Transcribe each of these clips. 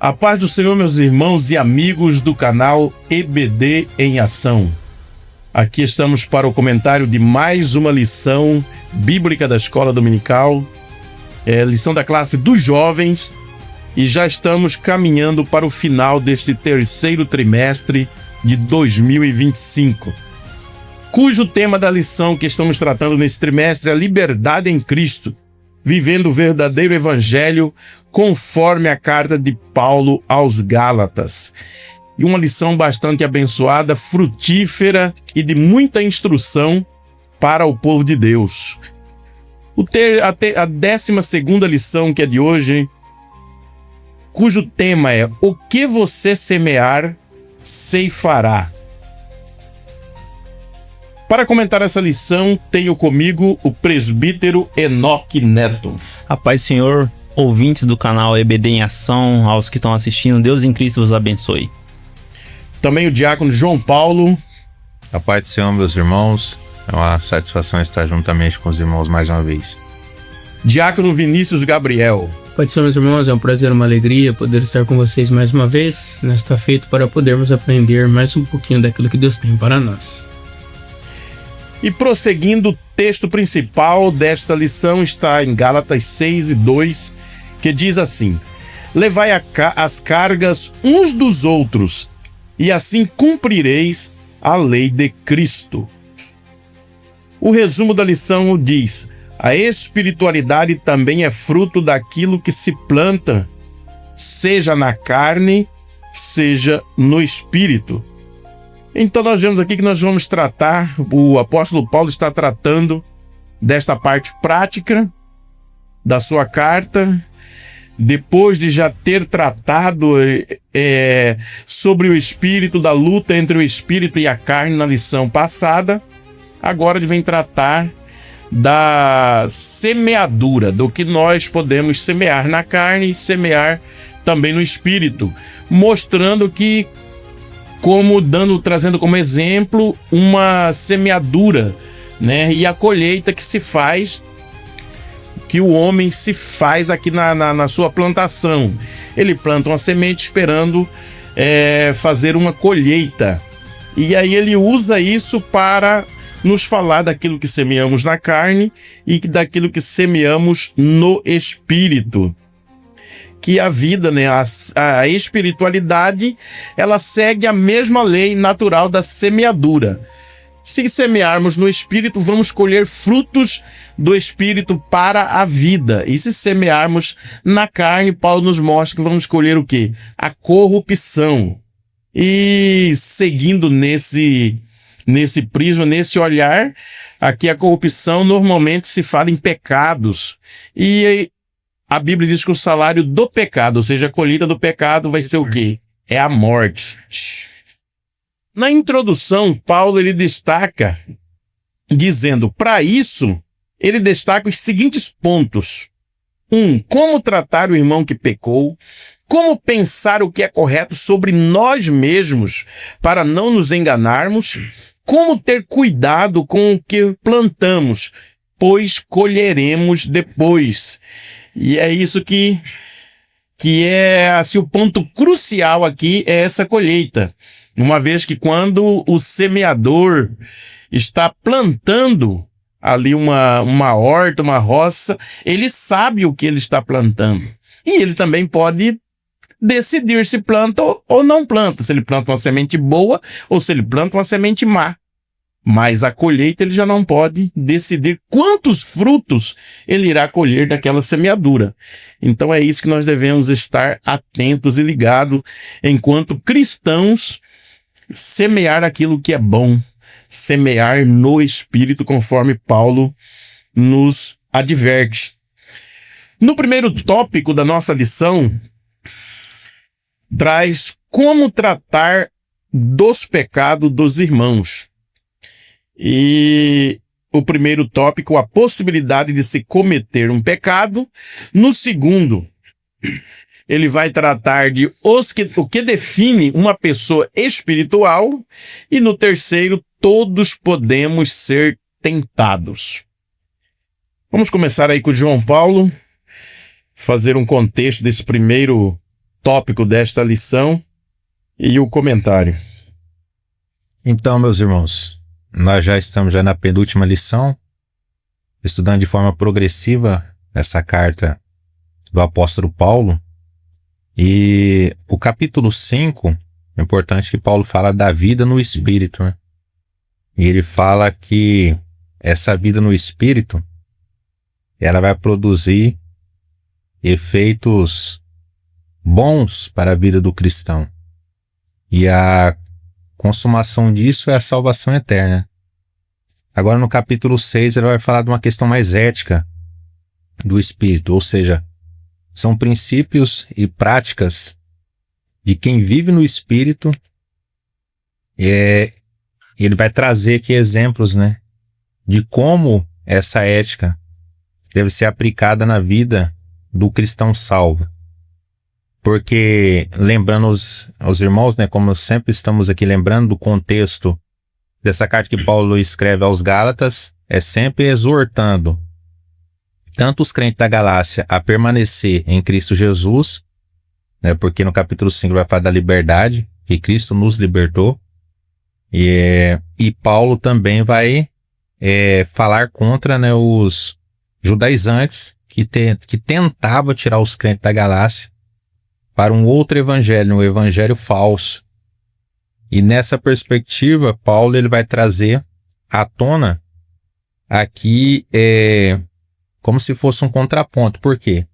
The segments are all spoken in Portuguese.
A paz do Senhor, meus irmãos e amigos do canal EBD em Ação. Aqui estamos para o comentário de mais uma lição bíblica da Escola Dominical, lição da classe dos jovens, e já estamos caminhando para o final deste terceiro trimestre de 2025, cujo tema da lição que estamos tratando nesse trimestre é a liberdade em Cristo, vivendo o verdadeiro evangelho conforme a carta de Paulo aos Gálatas. E uma lição bastante abençoada, frutífera e de muita instrução para o povo de Deus. A 12ª lição, que é de hoje, cujo tema é: o que você semear, ceifará. Para comentar essa lição, tenho comigo o presbítero Enoque Neto. A paz do Senhor, ouvintes do canal EBD em Ação, aos que estão assistindo, Deus em Cristo vos abençoe. Também o diácono João Paulo. A paz do Senhor, meus irmãos, é uma satisfação estar juntamente com os irmãos mais uma vez. Diácono Vinícius Gabriel. Pai do Senhor, meus irmãos, é um prazer, uma alegria poder estar com vocês mais uma vez nesta feita para podermos aprender mais um pouquinho daquilo que Deus tem para nós. E prosseguindo, o texto principal desta lição está em Gálatas 6:2, que diz assim: levai as cargas uns dos outros, e assim cumprireis a lei de Cristo. O resumo da lição diz: a espiritualidade também é fruto daquilo que se planta, seja na carne, seja no espírito. Então nós vemos aqui que nós vamos tratar, o apóstolo Paulo está tratando desta parte prática da sua carta, depois de já ter tratado sobre o espírito, da luta entre o espírito e a carne na lição passada. Agora ele vem tratar da semeadura, do que nós podemos semear na carne e semear também no espírito, mostrando que trazendo como exemplo uma semeadura, né? E a colheita que se faz, que o homem se faz aqui na sua plantação. Ele planta uma semente esperando fazer uma colheita. E aí ele usa isso para nos falar daquilo que semeamos na carne e daquilo que semeamos no espírito. Que a vida, né, a espiritualidade, ela segue a mesma lei natural da semeadura. Se semearmos no espírito, vamos colher frutos do espírito para a vida. E se semearmos na carne, Paulo nos mostra que vamos colher o quê? A corrupção. E seguindo nesse prisma, nesse olhar, aqui a corrupção normalmente se fala em pecados. E a Bíblia diz que o salário do pecado, ou seja, a colheita do pecado, vai ser o quê? É a morte. Na introdução, Paulo ele destaca, dizendo, para isso, ele destaca os seguintes pontos. 1. Como tratar o irmão que pecou. Como pensar o que é correto sobre nós mesmos para não nos enganarmos. Como ter cuidado com o que plantamos, pois colheremos depois. E é isso que é assim, o ponto crucial aqui é essa colheita. Uma vez que quando o semeador está plantando ali uma horta, uma roça, ele sabe o que ele está plantando. E ele também pode decidir se planta ou não planta, se ele planta uma semente boa ou se ele planta uma semente má. Mas a colheita ele já não pode decidir quantos frutos ele irá colher daquela semeadura. Então é isso que nós devemos estar atentos e ligados enquanto cristãos, semear aquilo que é bom, semear no Espírito, conforme Paulo nos adverte. No primeiro tópico da nossa lição, traz como tratar dos pecados dos irmãos. E o primeiro tópico, a possibilidade de se cometer um pecado. No segundo, ele vai tratar de o que define uma pessoa espiritual. E no terceiro, todos podemos ser tentados. Vamos começar aí com João Paulo, fazer um contexto desse primeiro tópico desta lição e o comentário. Então, meus irmãos, nós já estamos na penúltima lição, estudando de forma progressiva essa carta do apóstolo Paulo. E o capítulo 5, é importante que Paulo fala da vida no Espírito, né? E ele fala que essa vida no Espírito, ela vai produzir efeitos bons para a vida do cristão. E a consumação disso é a salvação eterna. Agora no capítulo 6 ele vai falar de uma questão mais ética do Espírito, ou seja, são princípios e práticas de quem vive no Espírito. Ele vai trazer aqui exemplos, né, de como essa ética deve ser aplicada na vida do cristão salvo. Porque, lembrando aos irmãos, né, como sempre estamos aqui lembrando do contexto dessa carta que Paulo escreve aos Gálatas, é sempre exortando tanto os crentes da Galácia a permanecer em Cristo Jesus, né, porque no capítulo 5 vai falar da liberdade, que Cristo nos libertou, e Paulo também vai falar contra, né, os judaizantes que tentavam tirar os crentes da Galácia para um outro evangelho, um evangelho falso. E nessa perspectiva, Paulo ele vai trazer à tona aqui como se fosse um contraponto. Por quê?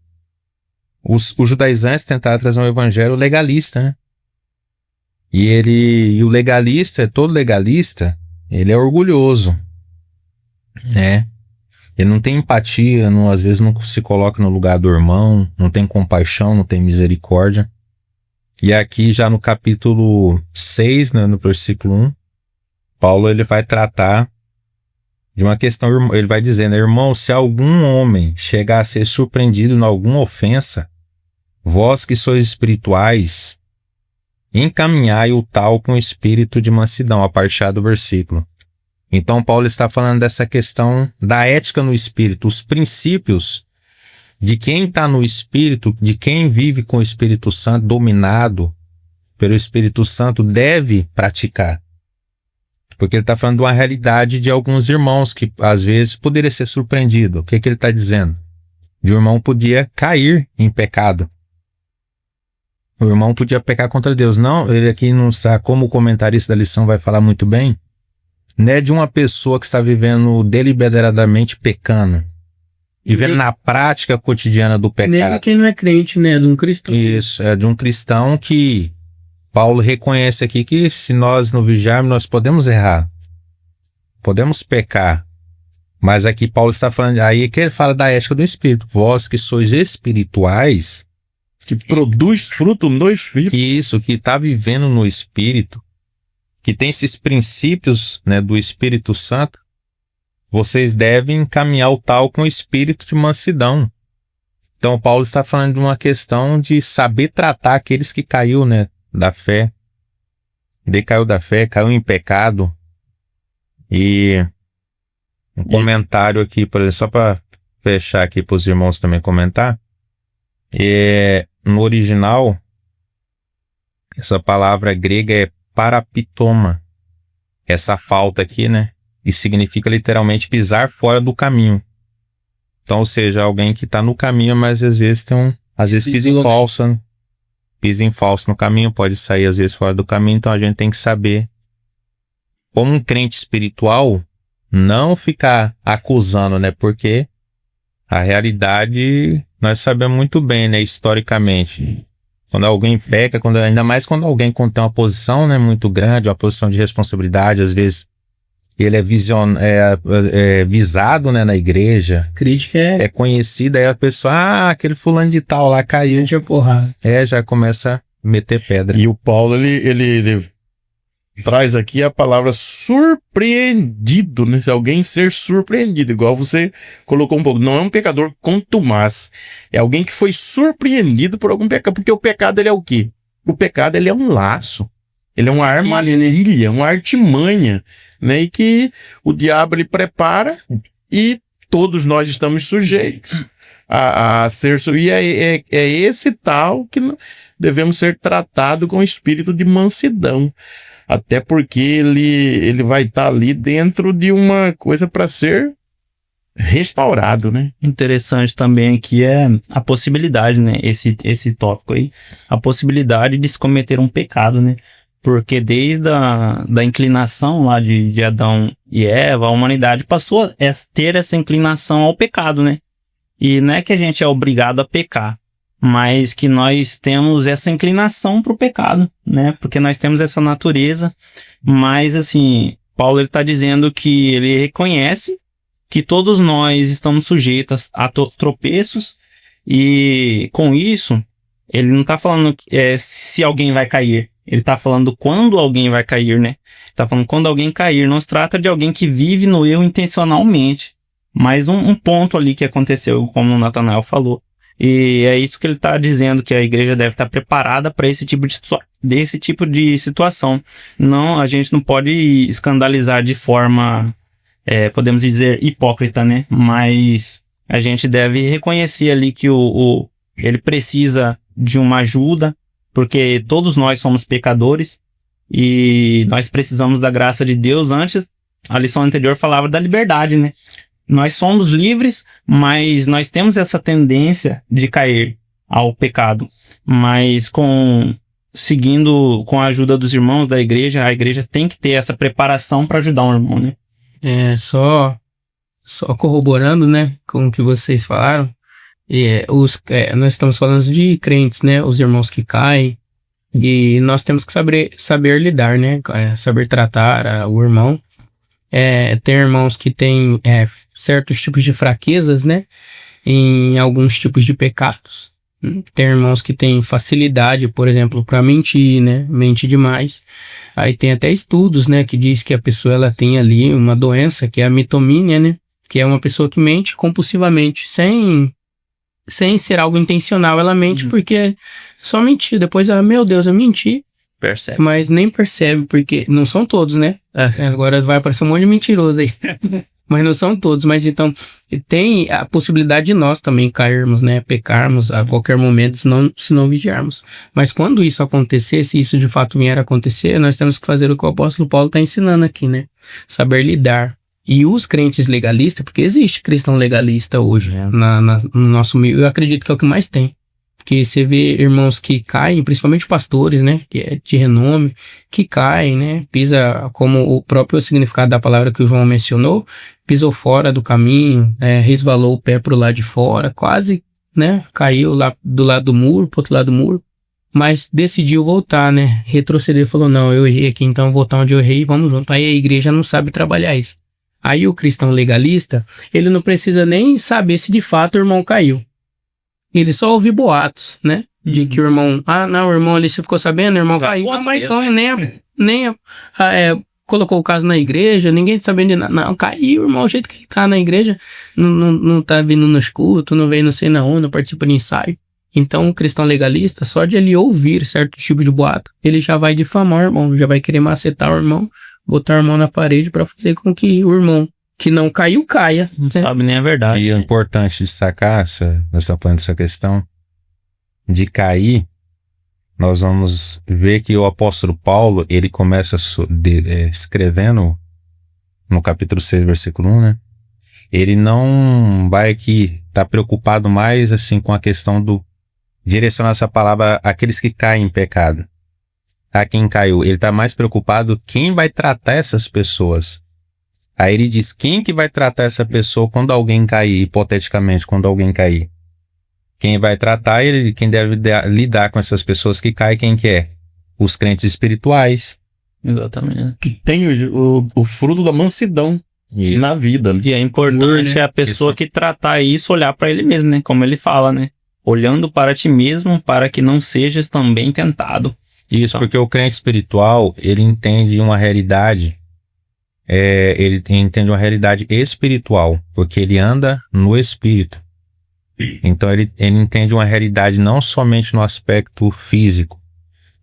Os judaizantes tentaram trazer um evangelho legalista, né? E o legalista, todo legalista, ele é orgulhoso, né? Ele não tem empatia, às vezes não se coloca no lugar do irmão, não tem compaixão, não tem misericórdia. E aqui já no capítulo 6, né, no versículo 1, Paulo ele vai tratar de uma questão, ele vai dizer, né, irmão, se algum homem chegar a ser surpreendido em alguma ofensa, vós que sois espirituais, encaminhai o tal com espírito de mansidão, a partir do versículo. Então Paulo está falando dessa questão da ética no Espírito, os princípios de quem está no Espírito, de quem vive com o Espírito Santo, dominado pelo Espírito Santo, deve praticar. Porque ele está falando de uma realidade de alguns irmãos que às vezes poderia ser surpreendido. O que ele está dizendo? De um irmão podia cair em pecado. O irmão podia pecar contra Deus. Não, ele aqui não está, como o comentarista da lição vai falar muito bem, não é de uma pessoa que está vivendo deliberadamente pecando, vivendo na prática cotidiana do pecado. Nem quem não é crente, né? De um cristão. Isso, é de um cristão que Paulo reconhece aqui que se nós não vigiarmos, nós podemos errar, podemos pecar. Mas aqui Paulo está falando, aí que ele fala da ética do Espírito. Vós que sois espirituais, que produz fruto no Espírito. Isso, que está vivendo no Espírito, que tem esses princípios, né, do Espírito Santo, vocês devem encaminhar o tal com o espírito de mansidão. Então Paulo está falando de uma questão de saber tratar aqueles que caiu, né, da fé, decaiu da fé, caiu em pecado. E um comentário aqui, por exemplo, só para fechar aqui para os irmãos também comentar, no original, essa palavra grega é parapitoma, essa falta aqui, né? E significa literalmente pisar fora do caminho. Então, ou seja, alguém que está no caminho, mas às vezes pisa em falsa, né? Pisa em falso no caminho, pode sair às vezes fora do caminho. Então a gente tem que saber, como um crente espiritual, não ficar acusando, né? Porque a realidade nós sabemos muito bem, né? Historicamente. Quando alguém peca, ainda mais quando alguém tem uma posição, né, muito grande, uma posição de responsabilidade, às vezes ele é visado, né, na igreja. Crítica é conhecido, aí a pessoa, aquele fulano de tal lá caiu. Gente, porrada. Já começa a meter pedra. E o Paulo, ele traz aqui a palavra surpreendido, né? Alguém ser surpreendido, igual você colocou um pouco. Não é um pecador contumaz. É alguém que foi surpreendido por algum pecado. Porque o pecado, ele é o quê? O pecado, ele é um laço. Ele é uma armadilha, uma artimanha, né? E que o diabo, ele prepara e todos nós estamos sujeitos. a ser... E é esse tal que devemos ser tratados com espírito de mansidão. Até porque ele vai estar ali dentro de uma coisa para ser restaurado, né? Interessante também aqui é a possibilidade, né? Esse tópico aí. A possibilidade de se cometer um pecado, né? Porque desde da inclinação lá de Adão e Eva, a humanidade passou a ter essa inclinação ao pecado, né? E não é que a gente é obrigado a pecar, mas que nós temos essa inclinação para o pecado, né? Porque nós temos essa natureza. Mas, assim, Paulo ele está dizendo que ele reconhece que todos nós estamos sujeitos a tropeços, e com isso, ele não está falando se alguém vai cair. Ele está falando quando alguém vai cair, né? Está falando quando alguém cair. Não se trata de alguém que vive no erro intencionalmente. Mas um ponto ali que aconteceu, como o Natanael falou. E é isso que ele está dizendo, que a igreja deve estar preparada para esse tipo de situação. Não, a gente não pode escandalizar de forma, podemos dizer, hipócrita, né? Mas a gente deve reconhecer ali que ele precisa de uma ajuda, porque todos nós somos pecadores e nós precisamos da graça de Deus. Antes, a lição anterior falava da liberdade, né? Nós somos livres, mas nós temos essa tendência de cair ao pecado. Mas seguindo com a ajuda dos irmãos da igreja, a igreja tem que ter essa preparação para ajudar um irmão, né? Só corroborando, né, com o que vocês falaram, nós estamos falando de crentes, né, os irmãos que caem, e nós temos que saber lidar, né, saber tratar o irmão. Tem irmãos que têm certos tipos de fraquezas, né, em alguns tipos de pecados. Tem irmãos que têm facilidade, por exemplo, para mentir, né, mente demais. Aí tem até estudos, né, que diz que a pessoa ela tem ali uma doença que é a mitomínia, né, que é uma pessoa que mente compulsivamente, sem ser algo intencional. Ela mente porque só mentiu. Depois ela, meu Deus, eu menti. Percebe. Mas nem percebe, porque não são todos, né? Agora vai aparecer um monte de mentiroso aí. Mas não são todos. Mas então, tem a possibilidade de nós também cairmos, né? Pecarmos a qualquer momento, se não vigiarmos. Mas quando isso acontecer, se isso de fato vier a acontecer, nós temos que fazer o que o apóstolo Paulo está ensinando aqui, né? Saber lidar. E os crentes legalistas, porque existe cristão legalista hoje, no nosso meio, eu acredito que é o que mais tem. Porque você vê irmãos que caem, principalmente pastores, né, que é de renome, que caem, né, pisa, como o próprio significado da palavra que o João mencionou, pisou fora do caminho, resvalou o pé pro lado de fora, quase, né, caiu lá do lado do muro, pro outro lado do muro, mas decidiu voltar, né, retroceder, falou, não, eu errei aqui, então vou voltar onde eu errei, vamos junto. Aí a igreja não sabe trabalhar isso. Aí o cristão legalista, ele não precisa nem saber se de fato o irmão caiu. Ele só ouve boatos, né? De que o irmão... o irmão ali, você ficou sabendo, o irmão caiu. Mas então nem colocou o caso na igreja, ninguém sabendo de nada. Não, caiu, irmão, o jeito que ele tá na igreja. Não tá vindo nos cultos, não vem não sei na onde, não participa de ensaio. Então o cristão legalista, só de ele ouvir certo tipo de boato, ele já vai difamar o irmão, já vai querer macetar o irmão, botar o irmão na parede para fazer com que o irmão que não caiu, caia. Não sabe nem a verdade. E é importante destacar, nós estamos falando dessa questão de cair, nós vamos ver que o apóstolo Paulo, ele começa escrevendo no capítulo 6, versículo 1, né? Ele não vai aqui estar preocupado mais assim com a questão do direcionar essa palavra àqueles que caem em pecado. A quem caiu. Ele está mais preocupado quem vai tratar essas pessoas. Aí ele diz, quem que vai tratar essa pessoa quando alguém cair, hipoteticamente, quando alguém cair? Quem vai tratar, quem deve lidar com essas pessoas que caem, quem que é? Os crentes espirituais. Exatamente. Que tem o fruto da mansidão na vida. Né? E é importante a pessoa que tratar isso, olhar para ele mesmo, né? Como ele fala, né? Olhando para ti mesmo, para que não sejas também tentado. Isso, porque o crente espiritual, ele entende uma realidade... ele entende uma realidade espiritual, porque ele anda no espírito. Então ele entende uma realidade não somente no aspecto físico,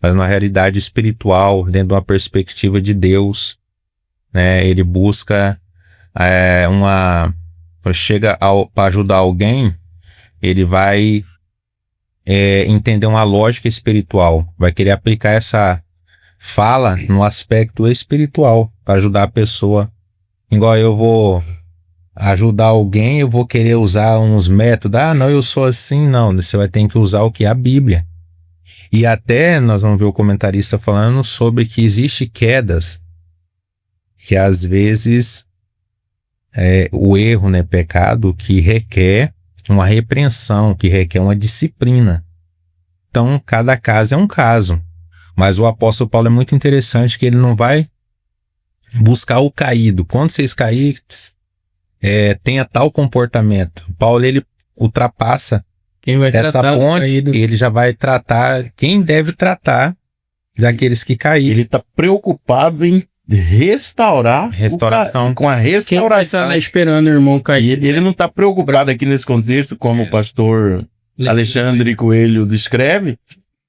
mas na realidade espiritual, dentro de uma perspectiva de Deus, né? Ele busca chega para ajudar alguém, ele vai entender uma lógica espiritual, vai querer aplicar essa fala no aspecto espiritual para ajudar a pessoa. Igual eu vou ajudar alguém, eu vou querer usar uns métodos. Não, eu sou assim. Não, você vai ter que usar o que é a Bíblia. E até nós vamos ver o comentarista falando sobre que existe quedas que às vezes o erro, né, pecado, que requer uma repreensão, que requer uma disciplina. Então, cada caso é um caso. Mas o apóstolo Paulo é muito interessante que ele não vai buscar o caído. Quando vocês caírem, tenha tal comportamento. Paulo, ele ultrapassa essa ponte, ele já vai tratar quem deve tratar daqueles que caíram. Ele está preocupado em restaurar com a restauração. Quem vai estar esperando o irmão cair? Ele não está preocupado aqui nesse contexto, como o pastor Alexandre Coelho descreve,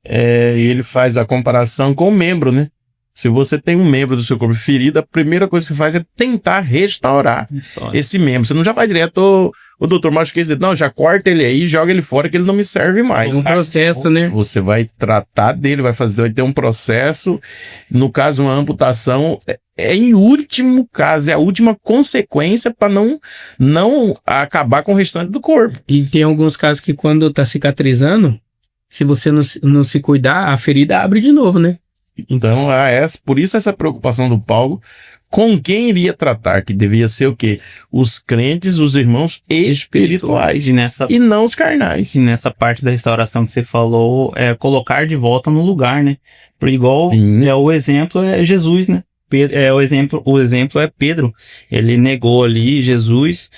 ele faz a comparação com o membro, né? Se você tem um membro do seu corpo ferido, a primeira coisa que você faz é tentar restaurar esse membro. Você não já vai direto, o doutor machuquei, não, já corta ele aí, joga ele fora que ele não me serve mais. É um processo, né? Você vai tratar dele, vai ter um processo. No caso, uma amputação em último caso, é a última consequência para não acabar com o restante do corpo. E tem alguns casos que quando tá cicatrizando, se você não se cuidar, a ferida abre de novo, né? Então, por isso essa preocupação do Paulo com quem iria tratar, que devia ser o quê? Os crentes, os irmãos espirituais, e não os carnais. E nessa parte da restauração que você falou, colocar de volta no lugar, né? Por igual, o exemplo é Jesus, né? O exemplo é Pedro. Ele negou ali Jesus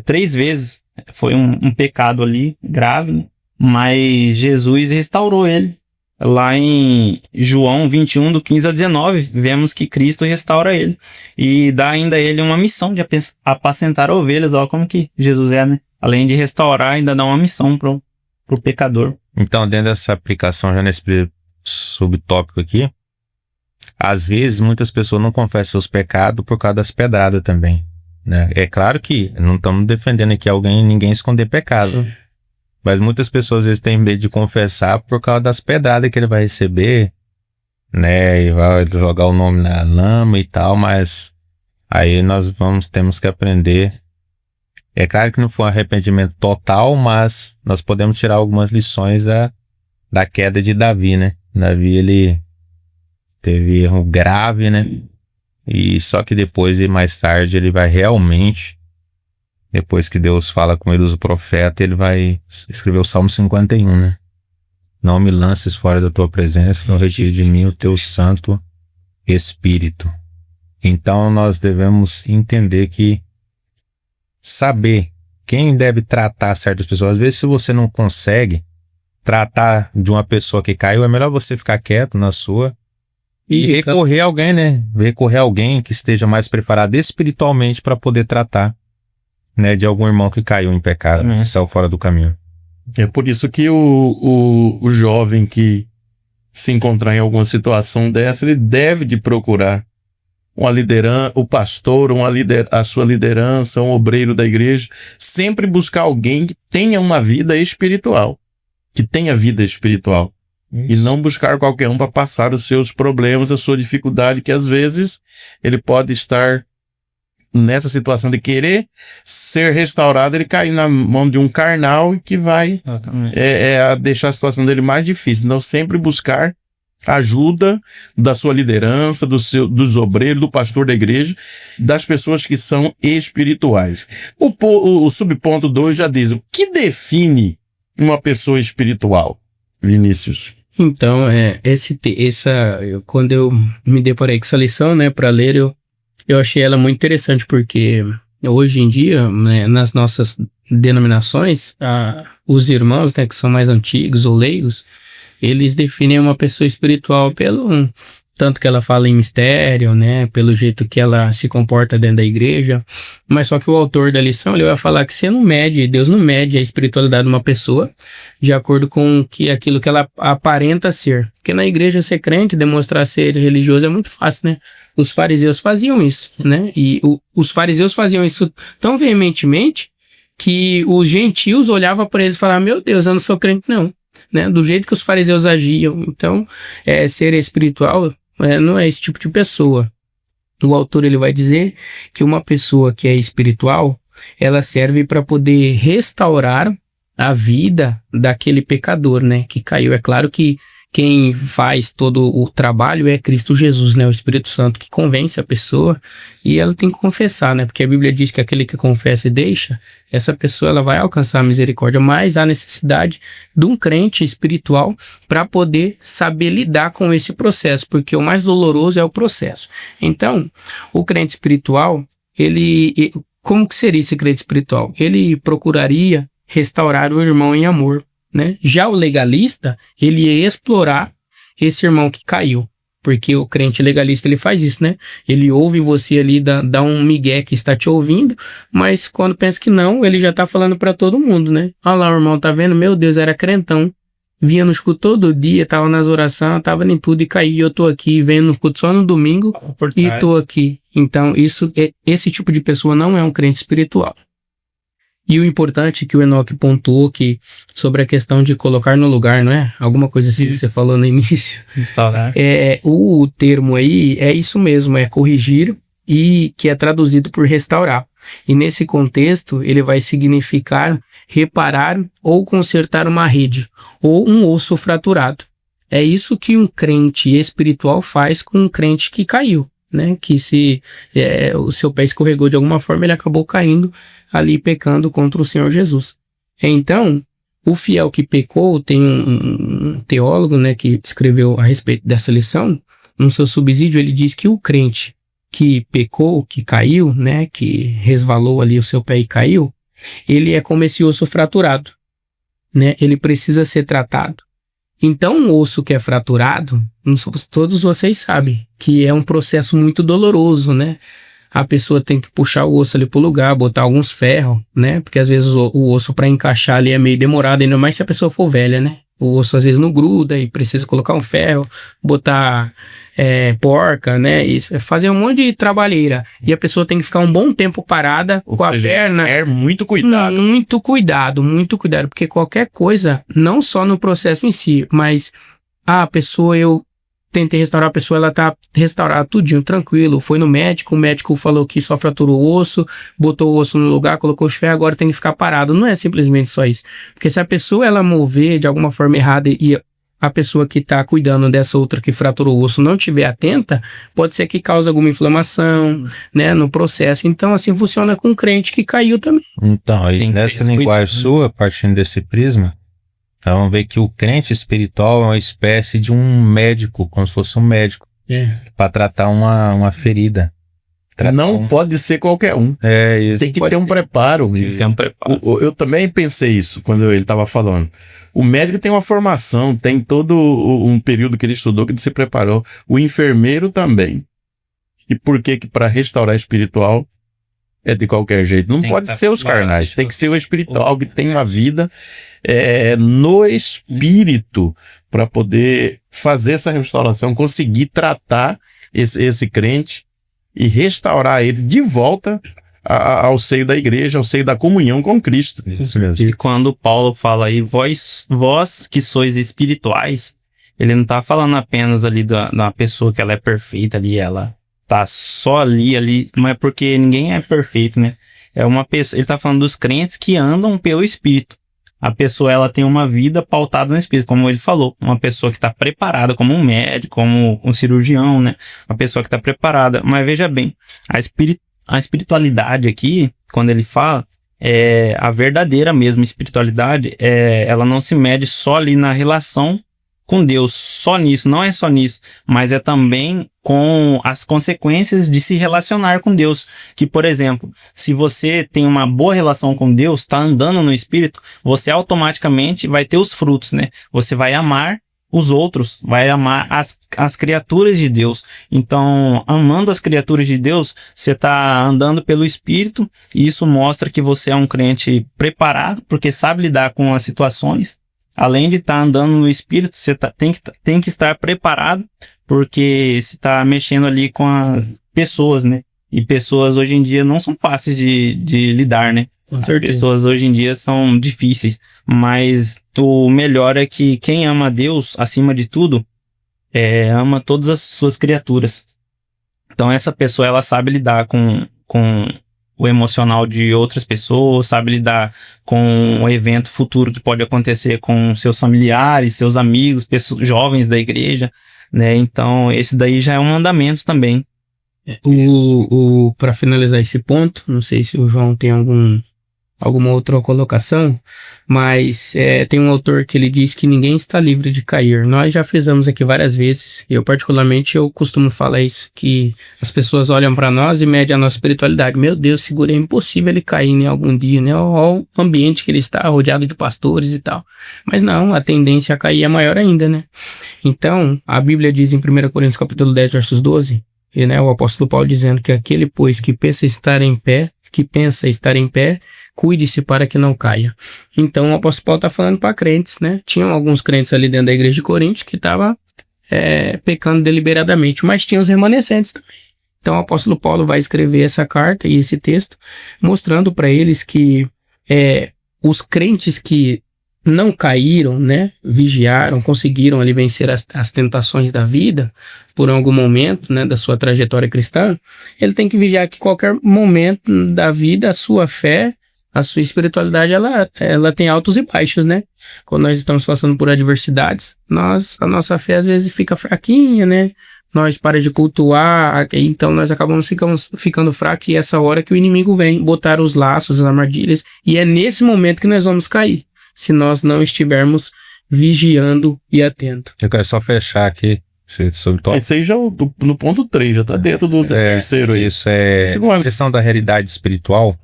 3 vezes. Foi um pecado ali grave, né? Mas Jesus restaurou ele. Lá em João 21, do 15 a 19, vemos que Cristo restaura ele. E dá ainda a ele uma missão de apacentar ovelhas. Olha como que Jesus é, né? Além de restaurar, ainda dá uma missão pro pecador. Então, dentro dessa aplicação, já nesse subtópico aqui, às vezes muitas pessoas não confessam seus pecados por causa das pedradas também, né? É claro que não estamos defendendo aqui ninguém esconder pecado. Mas muitas pessoas às vezes têm medo de confessar por causa das pedradas que ele vai receber, né? E vai jogar o nome na lama e tal, mas aí nós temos que aprender. É claro que não foi um arrependimento total, mas nós podemos tirar algumas lições da queda de Davi, né? Davi, ele teve erro grave, né? E só que depois e mais tarde ele vai realmente... Depois que Deus fala com ele, usa o profeta, ele vai escrever o Salmo 51, né? Não me lances fora da tua presença, não retire de mim o teu Santo Espírito. Então nós devemos entender saber quem deve tratar certas pessoas. Às vezes, se você não consegue tratar de uma pessoa que caiu, é melhor você ficar quieto na sua e recorrer a alguém, né? Recorrer a alguém que esteja mais preparado espiritualmente para poder tratar, né, de algum irmão que caiu em pecado, que saiu fora do caminho. É por isso que o jovem que se encontrar em alguma situação dessa, ele deve de procurar uma liderança, o pastor, a sua liderança, um obreiro da igreja, sempre buscar alguém que tenha uma vida espiritual, e não buscar qualquer um para passar os seus problemas, a sua dificuldade, que às vezes ele pode estar nessa situação de querer ser restaurado, ele cair na mão de um carnal e que vai deixar a situação dele mais difícil. Então, sempre buscar ajuda da sua liderança, dos obreiros, do pastor da igreja, das pessoas que são espirituais. O subponto 2 já diz: o que define uma pessoa espiritual, Vinícius? Então, quando eu me deparei com essa lição, né, para ler, eu achei ela muito interessante, porque hoje em dia, né, nas nossas denominações, os irmãos, né, que são mais antigos ou leigos, eles definem uma pessoa espiritual pelo tanto que ela fala em mistério, né, pelo jeito que ela se comporta dentro da igreja. Mas só que o autor da lição, ele vai falar que Deus não mede a espiritualidade de uma pessoa de acordo com aquilo que ela aparenta ser. Porque na igreja ser crente, demonstrar ser religioso é muito fácil, né? Os fariseus faziam isso, né? E os fariseus faziam isso tão veementemente que os gentios olhavam para eles e falavam, meu Deus, eu não sou crente não, né? Do jeito que os fariseus agiam. Então, ser espiritual não é esse tipo de pessoa. O autor ele vai dizer que uma pessoa que é espiritual, ela serve para poder restaurar a vida daquele pecador, né, que caiu. É claro que quem faz todo o trabalho é Cristo Jesus, né, o Espírito Santo que convence a pessoa e ela tem que confessar, né, porque a Bíblia diz que aquele que confessa e deixa, essa pessoa ela vai alcançar a misericórdia, mas há necessidade de um crente espiritual para poder saber lidar com esse processo, porque o mais doloroso é o processo. Então, o crente espiritual, como que seria esse crente espiritual? Ele procuraria restaurar o irmão em amor, né? Já o legalista, ele ia explorar esse irmão que caiu, porque o crente legalista ele faz isso, né? Ele ouve você ali, dá um migué que está te ouvindo, mas quando pensa que não, ele já tá falando para todo mundo, né? Olha lá, o irmão, tá vendo? Meu Deus, era crentão, vinha no culto todo dia, tava nas orações, tava em tudo e caiu, e eu tô aqui, vendo no culto só no domingo e tô aqui. Então, esse tipo de pessoa não é um crente espiritual. E o importante que o Enoque pontuou que sobre a questão de colocar no lugar, não é? Alguma coisa assim que você falou no início. Restaurar. O termo aí é isso mesmo, é corrigir e que é traduzido por restaurar. E nesse contexto ele vai significar reparar ou consertar uma rede ou um osso fraturado. É isso que um crente espiritual faz com um crente que caiu, né? Que se o seu pé escorregou de alguma forma, ele acabou caindo ali pecando contra o Senhor Jesus. Então, o fiel que pecou, tem um teólogo, né, que escreveu a respeito dessa lição, no seu subsídio ele diz que o crente que pecou, que caiu, né, que resvalou ali o seu pé e caiu, ele é como esse osso fraturado, né? Ele precisa ser tratado. Então, um osso que é fraturado, todos vocês sabem que é um processo muito doloroso, né? A pessoa tem que puxar o osso ali pro lugar, botar alguns ferros, né? Porque às vezes o osso para encaixar ali é meio demorado, ainda mais se a pessoa for velha, né? O osso às vezes não gruda e precisa colocar um ferro, botar porca, né? Isso, fazer um monte de trabalheira. E a pessoa tem que ficar um bom tempo parada com a perna. Muito cuidado. Muito cuidado, muito cuidado. Porque qualquer coisa, não só no processo em si, mas a pessoa, eu tentei restaurar a pessoa, ela tá restaurada tudinho, tranquilo. Foi no médico, o médico falou que só fraturou o osso, botou o osso no lugar, colocou os ferros, agora tem que ficar parado. Não é simplesmente só isso. Porque se a pessoa, ela mover de alguma forma errada e a pessoa que tá cuidando dessa outra que fraturou o osso não estiver atenta, pode ser que cause alguma inflamação, né, no processo. Então, assim funciona com um crente que caiu também. Então, aí nessa linguagem sua, partindo desse prisma, vamos ver que o crente espiritual é uma espécie de um médico, como se fosse um médico, para tratar uma ferida. Não pode ser qualquer um. Isso. Tem que ter um preparo. Eu também pensei isso quando ele estava falando. O médico tem uma formação, tem todo um período que ele estudou, que ele se preparou. O enfermeiro também. E por que para restaurar espiritual é de qualquer jeito? Não pode ser os carnais, tem que ser o espiritual que tem uma vida no espírito para poder fazer essa restauração, conseguir tratar esse crente e restaurar ele de volta ao seio da igreja, ao seio da comunhão com Cristo. Isso mesmo. E quando Paulo fala aí, vós que sois espirituais, ele não tá falando apenas ali da pessoa que ela é perfeita ali, ela tá só ali, não é porque ninguém é perfeito, né? É uma pessoa, ele tá falando dos crentes que andam pelo Espírito. A pessoa, ela tem uma vida pautada no Espírito, como ele falou. Uma pessoa que está preparada, como um médico, como um cirurgião, né? Uma pessoa que está preparada. Mas veja bem, a espiritualidade aqui, quando ele fala, a verdadeira mesmo espiritualidade, ela não se mede só ali na relação com Deus, só nisso, não é só nisso, mas é também com as consequências de se relacionar com Deus. Que, por exemplo, se você tem uma boa relação com Deus, está andando no Espírito, você automaticamente vai ter os frutos, né? Você vai amar os outros, vai amar as criaturas de Deus. Então, amando as criaturas de Deus, você está andando pelo Espírito, e isso mostra que você é um crente preparado, porque sabe lidar com as situações. Além de estar andando no Espírito, você tem que estar preparado, porque você está mexendo ali com as pessoas, né? E pessoas hoje em dia não são fáceis de lidar, né? Com As certeza. pessoas hoje em dia são difíceis, mas o melhor é que quem ama a Deus, acima de tudo, ama todas as suas criaturas. Então essa pessoa, ela sabe lidar com o emocional de outras pessoas, sabe lidar com o evento futuro que pode acontecer com seus familiares, seus amigos, pessoas jovens da igreja, né? Então esse daí já é um mandamento também. Para finalizar esse ponto, não sei se o João tem alguma outra colocação, mas tem um autor que ele diz que ninguém está livre de cair. Nós já fizemos aqui várias vezes, eu particularmente eu costumo falar isso, que as pessoas olham para nós e medem a nossa espiritualidade. Meu Deus, segura, é impossível ele cair em algum dia, né? Olha o ambiente que ele está, rodeado de pastores e tal. Mas não, a tendência a cair é maior ainda, né? Então, a Bíblia diz em 1 Coríntios capítulo 10, versos 12, e, né, o apóstolo Paulo dizendo que aquele, pois, que pensa estar em pé, cuide-se para que não caia. Então o apóstolo Paulo está falando para crentes, né? Tinham alguns crentes ali dentro da igreja de Corinto que estavam pecando deliberadamente, mas tinha os remanescentes também. Então o apóstolo Paulo vai escrever essa carta e esse texto mostrando para eles que os crentes que não caíram, né, vigiaram, conseguiram ali vencer as tentações da vida por algum momento, né, da sua trajetória cristã, ele tem que vigiar que qualquer momento da vida a sua fé, a sua espiritualidade, ela tem altos e baixos, né? Quando nós estamos passando por adversidades, a nossa fé às vezes fica fraquinha, né? Nós paramos de cultuar, então nós acabamos ficando fracos, e é essa hora que o inimigo vem botar os laços, as armadilhas, e é nesse momento que nós vamos cair, se nós não estivermos vigiando e atento. Eu quero só fechar aqui sobre o Esse aí já no ponto 3, já tá dentro do terceiro aí. Isso é a questão da realidade espiritual.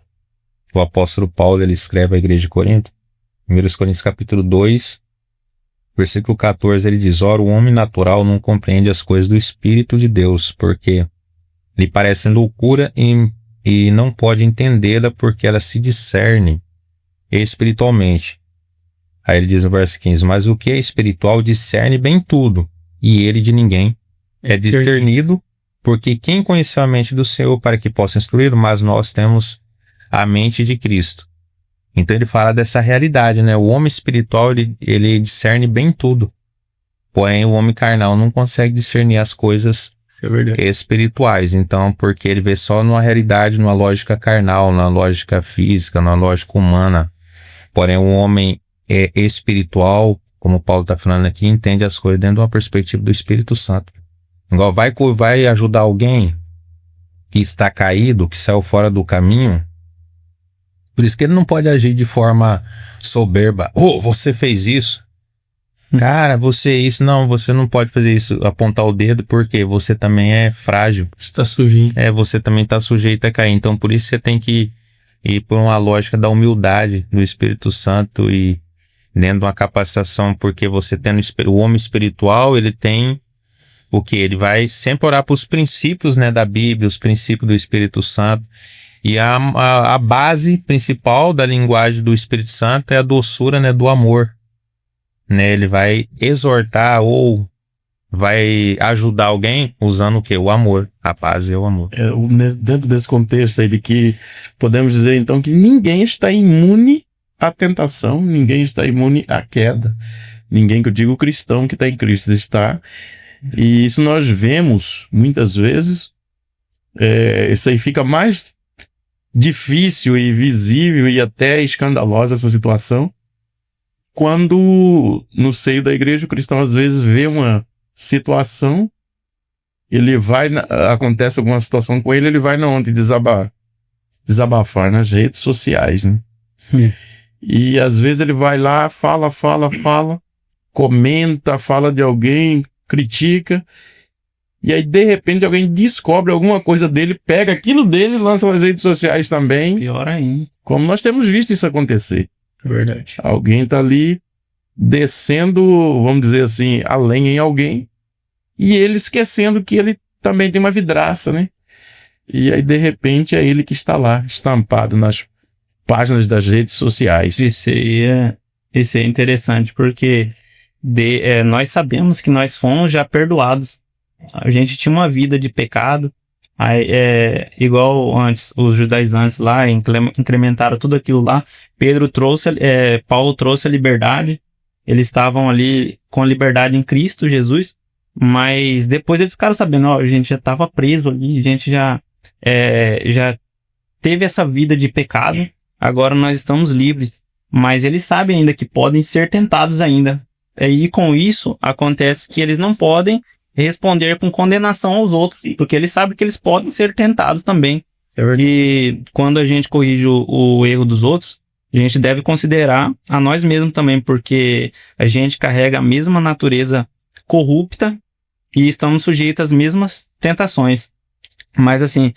O apóstolo Paulo, ele escreve à igreja de Corinto, 1 Coríntios capítulo 2, versículo 14, ele diz: ora, o homem natural não compreende as coisas do Espírito de Deus, porque lhe parecem loucura e não pode entendê-la, porque ela se discerne espiritualmente. Aí ele diz no verso 15, mas o que é espiritual discerne bem tudo, e ele de ninguém é discernido, porque quem conheceu a mente do Senhor para que possa instruí-lo, mas nós temos a mente de Cristo. Então ele fala dessa realidade, né? O homem espiritual, ele discerne bem tudo, porém o homem carnal não consegue discernir as coisas espirituais. Então, porque ele vê só numa realidade, numa lógica carnal, numa lógica física, numa lógica humana. Porém o homem espiritual, como o Paulo está falando aqui, entende as coisas dentro de uma perspectiva do Espírito Santo. Igual vai ajudar alguém que está caído, que saiu fora do caminho. Por isso que ele não pode agir de forma soberba. Você fez isso. Cara, você não pode fazer isso, apontar o dedo, porque você também é frágil. Está sujeito. Você também está sujeito a cair. Então por isso você tem que ir por uma lógica da humildade do Espírito Santo e dentro de uma capacitação, porque você tendo o homem espiritual, ele tem o que? Ele vai sempre orar para os princípios, né, da Bíblia, os princípios do Espírito Santo. E a base principal da linguagem do Espírito Santo é a doçura, né, do amor. Né? Ele vai exortar ou vai ajudar alguém usando o quê? O amor. A paz é o amor. Dentro desse contexto aí de que podemos dizer então que ninguém está imune à tentação, ninguém está imune à queda. Ninguém, que eu digo cristão que está em Cristo, está. E isso nós vemos muitas vezes. Isso aí fica mais difícil e visível e até escandalosa essa situação quando no seio da igreja o cristão às vezes vê uma situação, acontece alguma situação com ele, ele vai na onde desabafar nas redes sociais, né? E às vezes ele vai lá, fala, comenta, fala de alguém, critica, e aí de repente alguém descobre alguma coisa dele, pega aquilo dele e lança nas redes sociais também. Pior ainda. Como nós temos visto isso acontecer. Verdade. Alguém tá ali descendo, vamos dizer assim, a lenha em alguém, e ele esquecendo que ele também tem uma vidraça, né? E aí de repente é ele que está lá, estampado nas páginas das redes sociais. Esse é interessante, porque nós sabemos que nós fomos já perdoados. A gente tinha uma vida de pecado, Aí, igual antes, os judaizantes lá incrementaram tudo aquilo lá. Paulo trouxe a liberdade. Eles estavam ali com a liberdade em Cristo Jesus. Mas depois eles ficaram sabendo, ó, a gente já estava preso ali, a gente já teve essa vida de pecado, agora nós estamos livres. Mas eles sabem ainda que podem ser tentados ainda. E com isso, acontece que eles não podem responder com condenação aos outros, porque eles sabem que eles podem ser tentados também. E quando a gente corrige o erro dos outros, a gente deve considerar a nós mesmos também, porque a gente carrega a mesma natureza corrupta e estamos sujeitos às mesmas tentações. Mas assim,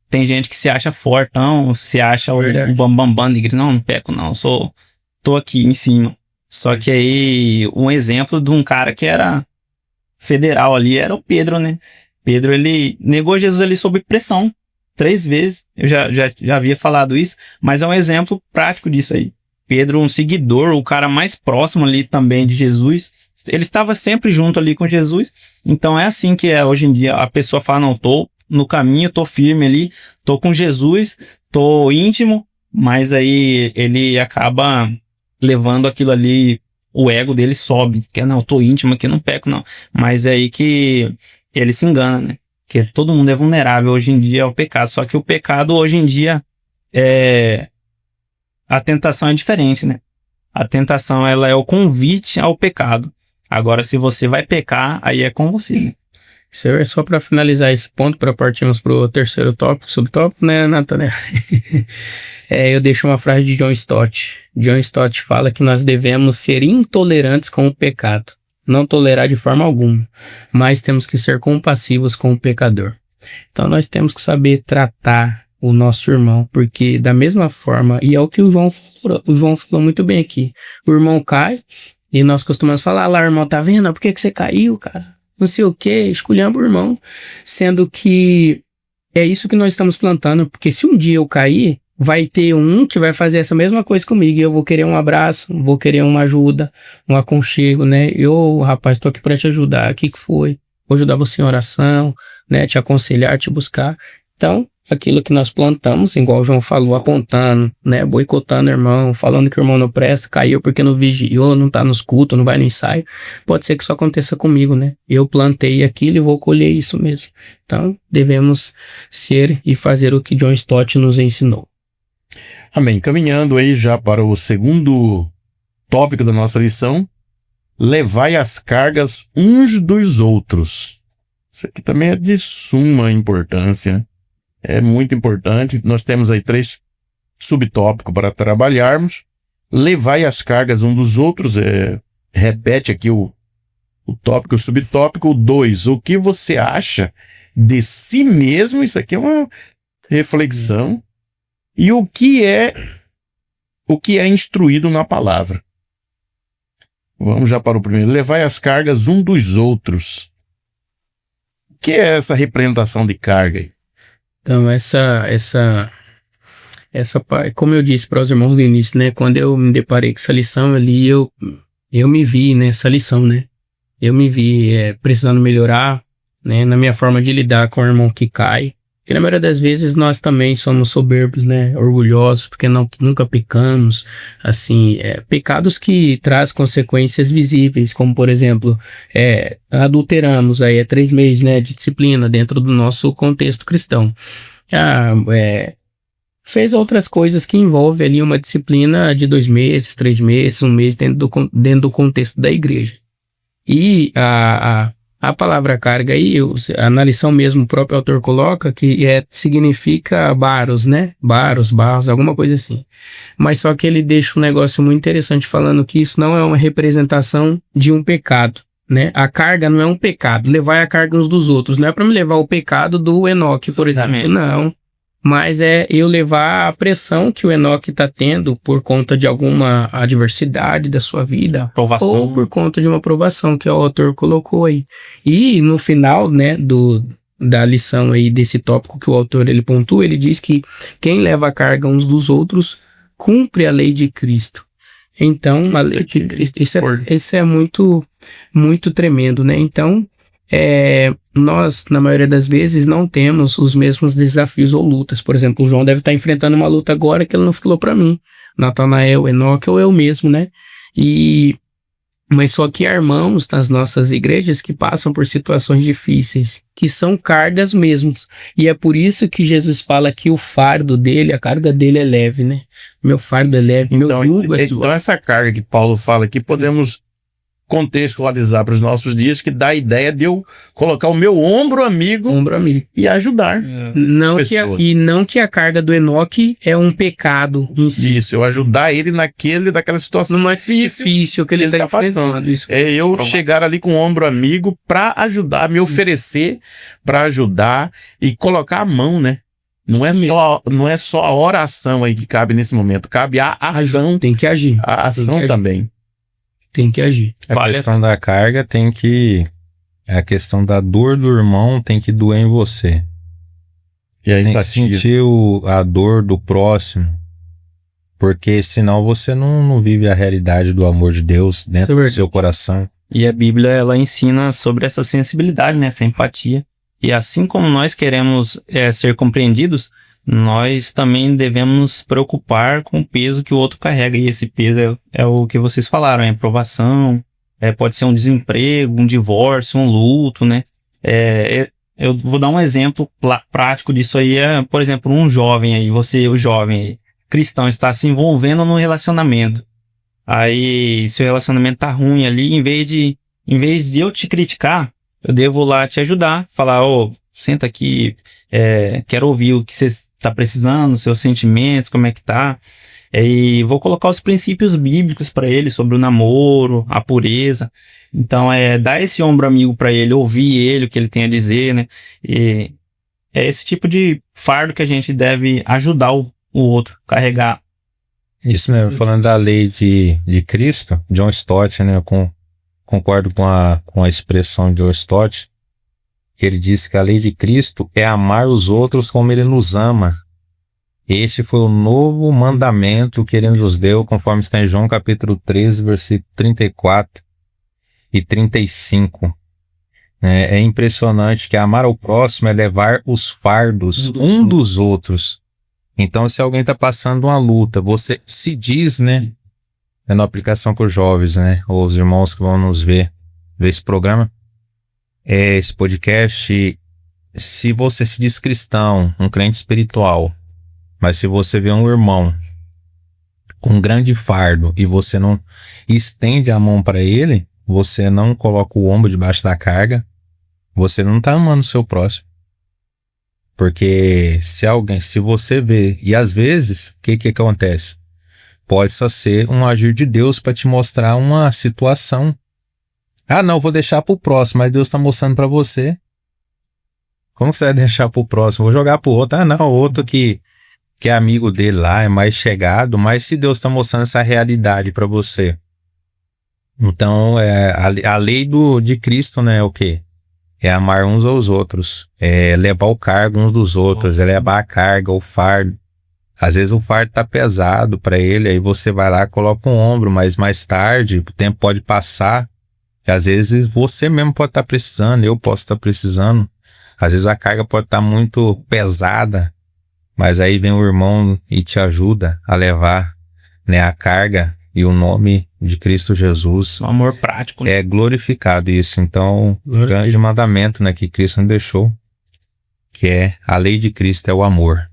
tem gente que se acha fortão, se acha o bambambam, e grita, não peco não, tô aqui em cima. Só que aí, um exemplo de um cara que era federal ali era o Pedro, né? Pedro, ele negou Jesus ali sob pressão 3 vezes. Eu já havia falado isso, mas é um exemplo prático disso aí. Pedro, um seguidor, o cara mais próximo ali também de Jesus, ele estava sempre junto ali com Jesus. Então é assim que é hoje em dia. A pessoa fala, não, tô no caminho, tô firme ali, tô com Jesus, tô íntimo, mas aí ele acaba levando aquilo ali, o ego dele sobe, que não, eu tô íntimo aqui, não peco não. Mas é aí que ele se engana, né? Porque todo mundo é vulnerável hoje em dia ao pecado, só que o pecado hoje em dia a tentação é diferente, né? A tentação, ela é o convite ao pecado. Agora, se você vai pecar, aí é com você, né? Isso é só para finalizar esse ponto, para partirmos para o terceiro tópico, subtópico, né, Nathan? Eu deixo uma frase de John Stott. John Stott fala que nós devemos ser intolerantes com o pecado, não tolerar de forma alguma, mas temos que ser compassivos com o pecador. Então nós temos que saber tratar o nosso irmão, porque da mesma forma, e é o que o João falou muito bem aqui, o irmão cai, e nós costumamos falar, lá, irmão, tá vendo? Por que você caiu, cara? Não sei o que, esculhamba o irmão, sendo que é isso que nós estamos plantando, porque se um dia eu cair, vai ter um que vai fazer essa mesma coisa comigo, e eu vou querer um abraço, vou querer uma ajuda, um aconchego, né? Rapaz, tô aqui para te ajudar, o que foi? Vou ajudar você em oração, né? Te aconselhar, te buscar. Então, aquilo que nós plantamos, igual o João falou, apontando, né? Boicotando o irmão, falando que o irmão não presta, caiu porque não vigiou, não tá nos cultos, não vai no ensaio. Pode ser que isso aconteça comigo, né? Eu plantei aquilo e vou colher isso mesmo. Então, devemos ser e fazer o que John Stott nos ensinou. Amém. Caminhando aí já para o segundo tópico da nossa lição, levai as cargas uns dos outros. Isso aqui também é de suma importância. É muito importante. Nós temos aí 3 subtópicos para trabalharmos. Levai as cargas uns dos outros. Repete aqui o tópico, o subtópico 2. O que você acha de si mesmo? Isso aqui é uma reflexão. E o que é instruído na palavra. Vamos já para o primeiro. Levai as cargas uns dos outros. O que é essa representação de carga aí? Então, como eu disse para os irmãos no início, né? Quando eu me deparei com essa lição ali, eu me vi nessa lição, né? Eu me vi precisando melhorar, né? Na minha forma de lidar com o irmão que cai. Porque na maioria das vezes nós também somos soberbos, né? Orgulhosos, porque nunca pecamos. Assim, pecados que trazem consequências visíveis, como por exemplo, adulteramos, aí 3 meses, né, de disciplina dentro do nosso contexto cristão. Fez outras coisas que envolvem ali uma disciplina de 2 meses, 3 meses, 1 mês dentro do contexto da igreja. E a palavra carga aí, na lição mesmo, o próprio autor coloca que significa baros, né? Barros, alguma coisa assim. Mas só que ele deixa um negócio muito interessante falando que isso não é uma representação de um pecado, né? A carga não é um pecado. Levar a carga uns dos outros. Não é para me levar o pecado do Enoque, por exemplo. Não. Mas é eu levar a pressão que o Enoque está tendo por conta de alguma adversidade da sua vida, provação, ou por conta de uma provação que o autor colocou aí. E no final, né, da lição aí desse tópico que o autor ele pontua, ele diz que quem leva a carga uns dos outros cumpre a lei de Cristo. Então, a lei de Cristo, isso é muito, muito tremendo, né? Então, nós, na maioria das vezes, não temos os mesmos desafios ou lutas. Por exemplo, o João deve estar enfrentando uma luta agora que ele não falou para mim. Natanael, Enoque ou eu mesmo, né? Mas só que há irmãos nas nossas igrejas que passam por situações difíceis, que são cargas mesmos. E é por isso que Jesus fala que o fardo dele, a carga dele é leve, né? Meu fardo é leve, meu jugo é suave. Então essa carga que Paulo fala aqui, podemos contextualizar para os nossos dias, que dá a ideia de eu colocar o meu ombro amigo e ajudar não que a carga do Enoque é um pecado em si. Isso, eu ajudar ele daquela situação difícil que ele está passando. É eu chegar ali com o ombro amigo para ajudar, me oferecer para ajudar e colocar a mão, né? Não é só a oração aí que cabe nesse momento, cabe a ação. Tem que agir. A ação também. Tem que agir. A questão da carga a questão da dor do irmão tem que doer em você. E aí tem que sentir a dor do próximo. Porque senão você não vive a realidade do amor de Deus dentro do seu coração. E a Bíblia, ela ensina sobre essa sensibilidade, né? Essa empatia. E assim como nós queremos ser compreendidos, nós também devemos nos preocupar com o peso que o outro carrega. E esse peso é o que vocês falaram, é a provação, pode ser um desemprego, um divórcio, um luto, né? Eu vou dar um exemplo prático disso aí, por exemplo, um jovem aí, o jovem aí, cristão, está se envolvendo num relacionamento. Aí, seu relacionamento tá ruim ali, em vez de eu te criticar, eu devo lá te ajudar, falar, senta aqui, quero ouvir o que você está precisando, seus sentimentos, como é que tá. E vou colocar os princípios bíblicos para ele sobre o namoro, a pureza. Então, dar esse ombro amigo para ele, ouvir ele, o que ele tem a dizer, né? E é esse tipo de fardo que a gente deve ajudar o outro, carregar. Isso mesmo, falando da lei de Cristo, John Stott, né? Eu concordo com a expressão de John Stott, que ele disse que a lei de Cristo é amar os outros como ele nos ama. Este foi o novo mandamento que ele nos deu, conforme está em João capítulo 13, versículo 34 e 35. É impressionante que amar ao próximo é levar os fardos um dos outros. Então, se alguém está passando uma luta, você se diz, né? É na aplicação com os jovens, né? Ou os irmãos que vão nos ver esse programa. Esse podcast, se você se diz cristão, um crente espiritual, mas se você vê um irmão com um grande fardo e você não estende a mão para ele, você não coloca o ombro debaixo da carga, você não está amando o seu próximo. Porque se você vê, e às vezes, o que acontece? Pode só ser um agir de Deus para te mostrar uma situação. Ah, não, vou deixar pro próximo, mas Deus está mostrando para você. Como que você vai deixar pro próximo? Vou jogar pro outro. Ah, não, o outro que é amigo dele lá, é mais chegado, mas se Deus está mostrando essa realidade para você. Então, a lei de Cristo, né, é o quê? É amar uns aos outros, é levar o cargo uns dos outros, é levar a carga, o fardo. Às vezes o fardo tá pesado para ele, aí você vai lá, coloca um ombro, mas mais tarde, o tempo pode passar, e às vezes você mesmo pode estar precisando, eu posso estar precisando. Às vezes a carga pode estar muito pesada, mas aí vem o irmão e te ajuda a levar, né, a carga e o nome de Cristo Jesus. Um amor prático, né? É glorificado isso. Então, o grande mandamento, né, que Cristo nos deixou, que é a lei de Cristo, é o amor.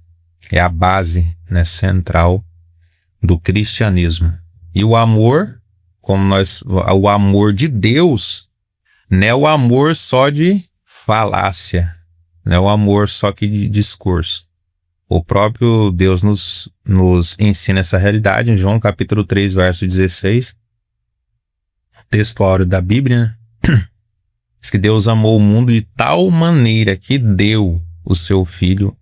É a base, né, central do cristianismo. E o amor, o amor de Deus, não é o amor só de falácia, não é o amor só que de discurso. O próprio Deus nos ensina essa realidade em João capítulo 3, verso 16. Texto áureo da Bíblia, né? Diz que Deus amou o mundo de tal maneira que deu o seu Filho.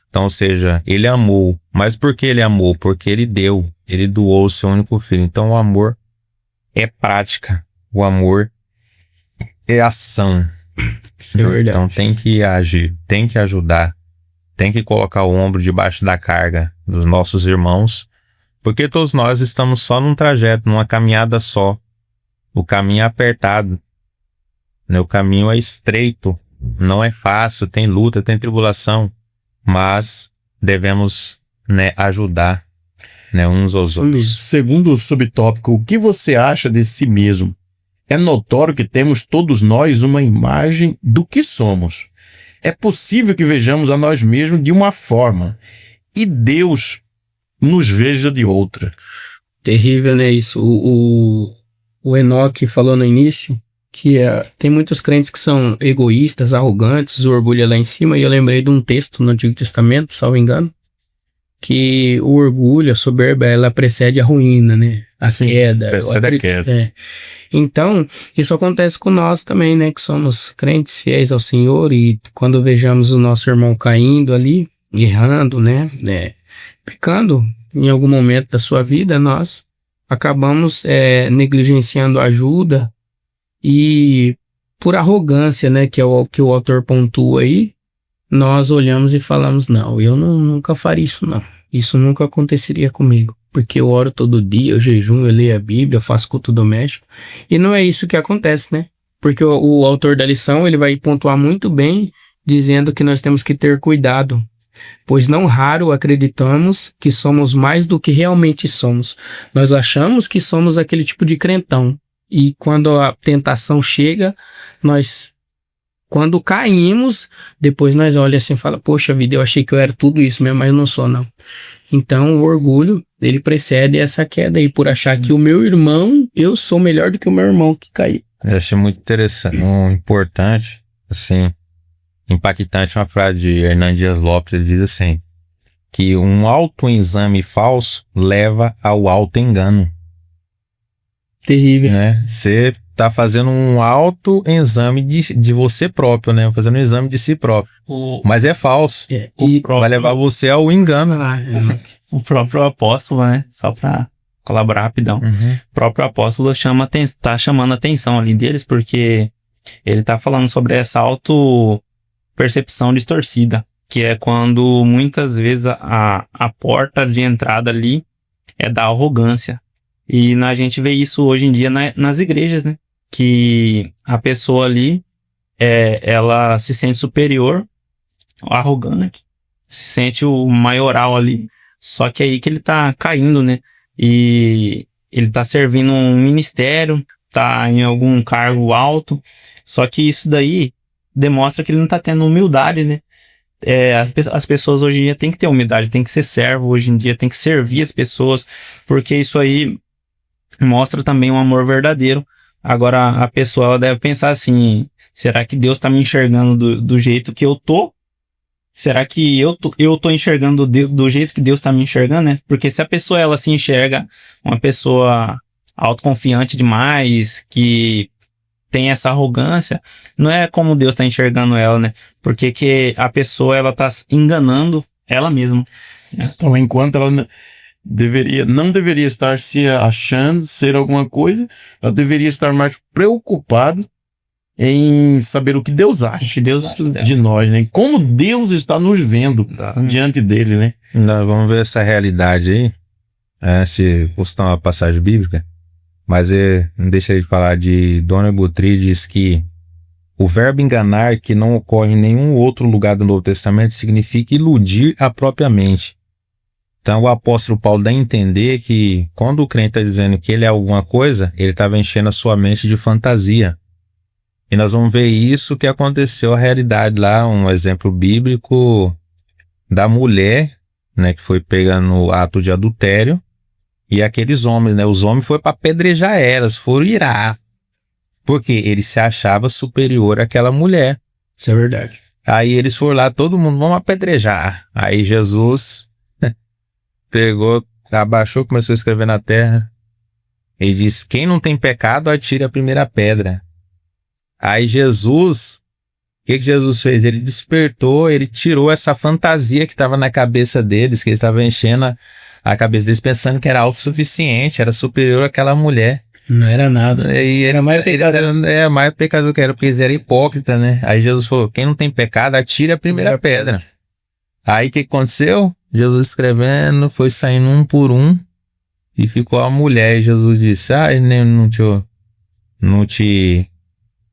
Então, ou seja, ele amou. Mas por que ele amou? Porque ele deu. Ele doou o seu único Filho. Então, o amor é prática. O amor é ação. É verdade. Então, tem que agir, tem que ajudar. Tem que colocar o ombro debaixo da carga dos nossos irmãos, porque todos nós estamos só num trajeto, numa caminhada só. O caminho é apertado, né? O caminho é estreito, não é fácil, tem luta, tem tribulação, mas devemos, né, ajudar, né, uns aos outros. Segundo o subtópico, o que você acha de si mesmo? É notório que temos todos nós uma imagem do que somos. É possível que vejamos a nós mesmos de uma forma e Deus nos veja de outra. Terrível, né, isso. O Enoque falou no início que tem muitos crentes que são egoístas, arrogantes, o orgulho é lá em cima, e eu lembrei de um texto no Antigo Testamento, salvo engano, que o orgulho, a soberba, ela precede a ruína, né? A queda. Precede a queda. Então, isso acontece com nós também, né? Que somos crentes fiéis ao Senhor, e quando vejamos o nosso irmão caindo ali, errando, né? Pecando em algum momento da sua vida, nós acabamos negligenciando a ajuda, e por arrogância, né? Que é o que o autor pontua aí, nós olhamos e falamos, não, eu nunca faria isso, não. Isso nunca aconteceria comigo. Porque eu oro todo dia, eu jejum, eu leio a Bíblia, eu faço culto doméstico. E não é isso que acontece, né? Porque o autor da lição, ele vai pontuar muito bem, dizendo que nós temos que ter cuidado. Pois não raro acreditamos que somos mais do que realmente somos. Nós achamos que somos aquele tipo de crentão. E quando a tentação chega, quando caímos, depois nós olhamos assim e falamos, poxa vida, eu achei que eu era tudo isso mesmo, mas eu não sou, não. Então o orgulho, ele precede essa queda aí, por achar que o meu irmão, eu sou melhor do que o meu irmão que caiu. Eu achei muito interessante, importante, assim, impactante uma frase de Hernán Dias Lopes, ele diz assim, que um autoexame falso leva ao autoengano. Terrível. Né? Você tá fazendo um autoexame de você próprio, né? Fazendo um exame de si próprio. Mas é falso. Vai levar você ao engano. O próprio apóstolo, né? Só pra colaborar rapidão. O próprio apóstolo tá chamando a atenção ali deles, porque ele tá falando sobre essa auto-percepção distorcida, que é quando muitas vezes a porta de entrada ali é da arrogância. E a gente vê isso hoje em dia nas igrejas, né? Que a pessoa ali, ela se sente superior, arrogante, se sente o maioral ali. Só que é aí que ele tá caindo, né? E ele tá servindo um ministério, tá em algum cargo alto. Só que isso daí demonstra que ele não tá tendo humildade, né? As pessoas hoje em dia têm que ter humildade, tem que ser servo hoje em dia, tem que servir as pessoas, porque isso aí mostra também um amor verdadeiro. Agora a pessoa ela deve pensar assim, será que Deus está me enxergando do jeito que eu tô? Será que eu tô enxergando do jeito que Deus está me enxergando, né? Porque se a pessoa ela se enxerga uma pessoa autoconfiante demais, que tem essa arrogância, não é como Deus está enxergando ela, né? Porque que a pessoa ela tá enganando ela mesma. Então, enquanto ela não deveria estar se achando ser alguma coisa, ela deveria estar mais preocupada em saber o que Deus acha de nós, né? Como Deus está nos vendo diante dele, né? Vamos ver essa realidade aí, se citar uma passagem bíblica, mas não deixa de falar de Dona Butri, diz que o verbo enganar, que não ocorre em nenhum outro lugar do Novo Testamento, significa iludir a própria mente. Então o apóstolo Paulo dá a entender que quando o crente está dizendo que ele é alguma coisa, ele estava enchendo a sua mente de fantasia. E nós vamos ver isso que aconteceu, a realidade lá, um exemplo bíblico da mulher, né, que foi pega no ato de adultério, e aqueles homens, né, os homens foram para apedrejar elas, foram irar, porque ele se achava superior àquela mulher. Isso é verdade. Aí eles foram lá, todo mundo, vamos apedrejar. Aí Jesus pegou, abaixou, começou a escrever na terra. Ele disse, quem não tem pecado, atire a primeira pedra. Aí Jesus, o que Jesus fez? Ele despertou, ele tirou essa fantasia que estava na cabeça deles, que eles estavam enchendo a cabeça deles pensando que era autossuficiente, era superior àquela mulher. Não era nada. E era mais pecador que era, porque eles eram hipócritas, né? Aí Jesus falou, quem não tem pecado, atire a primeira pedra. Aí o que aconteceu? Jesus escrevendo, foi saindo um por um, e ficou a mulher, e Jesus disse,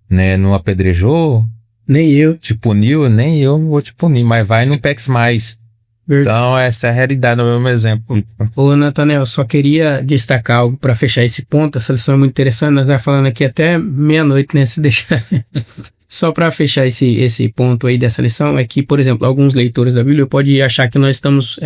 né, não apedrejou, Nem eu. te puniu, nem eu vou te punir, mas vai não peques mais. Verdade. Então, essa é a realidade, no mesmo exemplo. Ô, Nathaniel, só queria destacar algo para fechar esse ponto. Essa lição é muito interessante. Nós vamos falando aqui até meia-noite, né? Se deixar. Só para fechar esse ponto aí dessa lição, é que, por exemplo, alguns leitores da Bíblia podem achar que nós estamos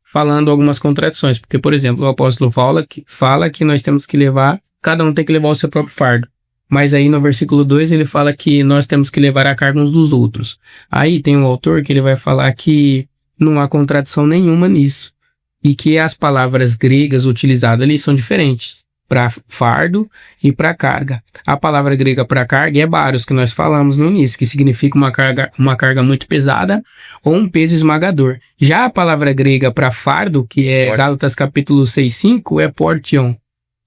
falando algumas contradições. Porque, por exemplo, o apóstolo fala que nós temos que levar, cada um tem que levar o seu próprio fardo. Mas aí no versículo 2 ele fala que nós temos que levar a carga uns dos outros. Aí tem um autor que ele vai falar que não há contradição nenhuma nisso. E que as palavras gregas utilizadas ali são diferentes. Para fardo e para carga. A palavra grega para carga é baros, que nós falamos no início, que significa uma carga muito pesada ou um peso esmagador. Já a palavra grega para fardo, que é Gálatas capítulo 6:5, é portion,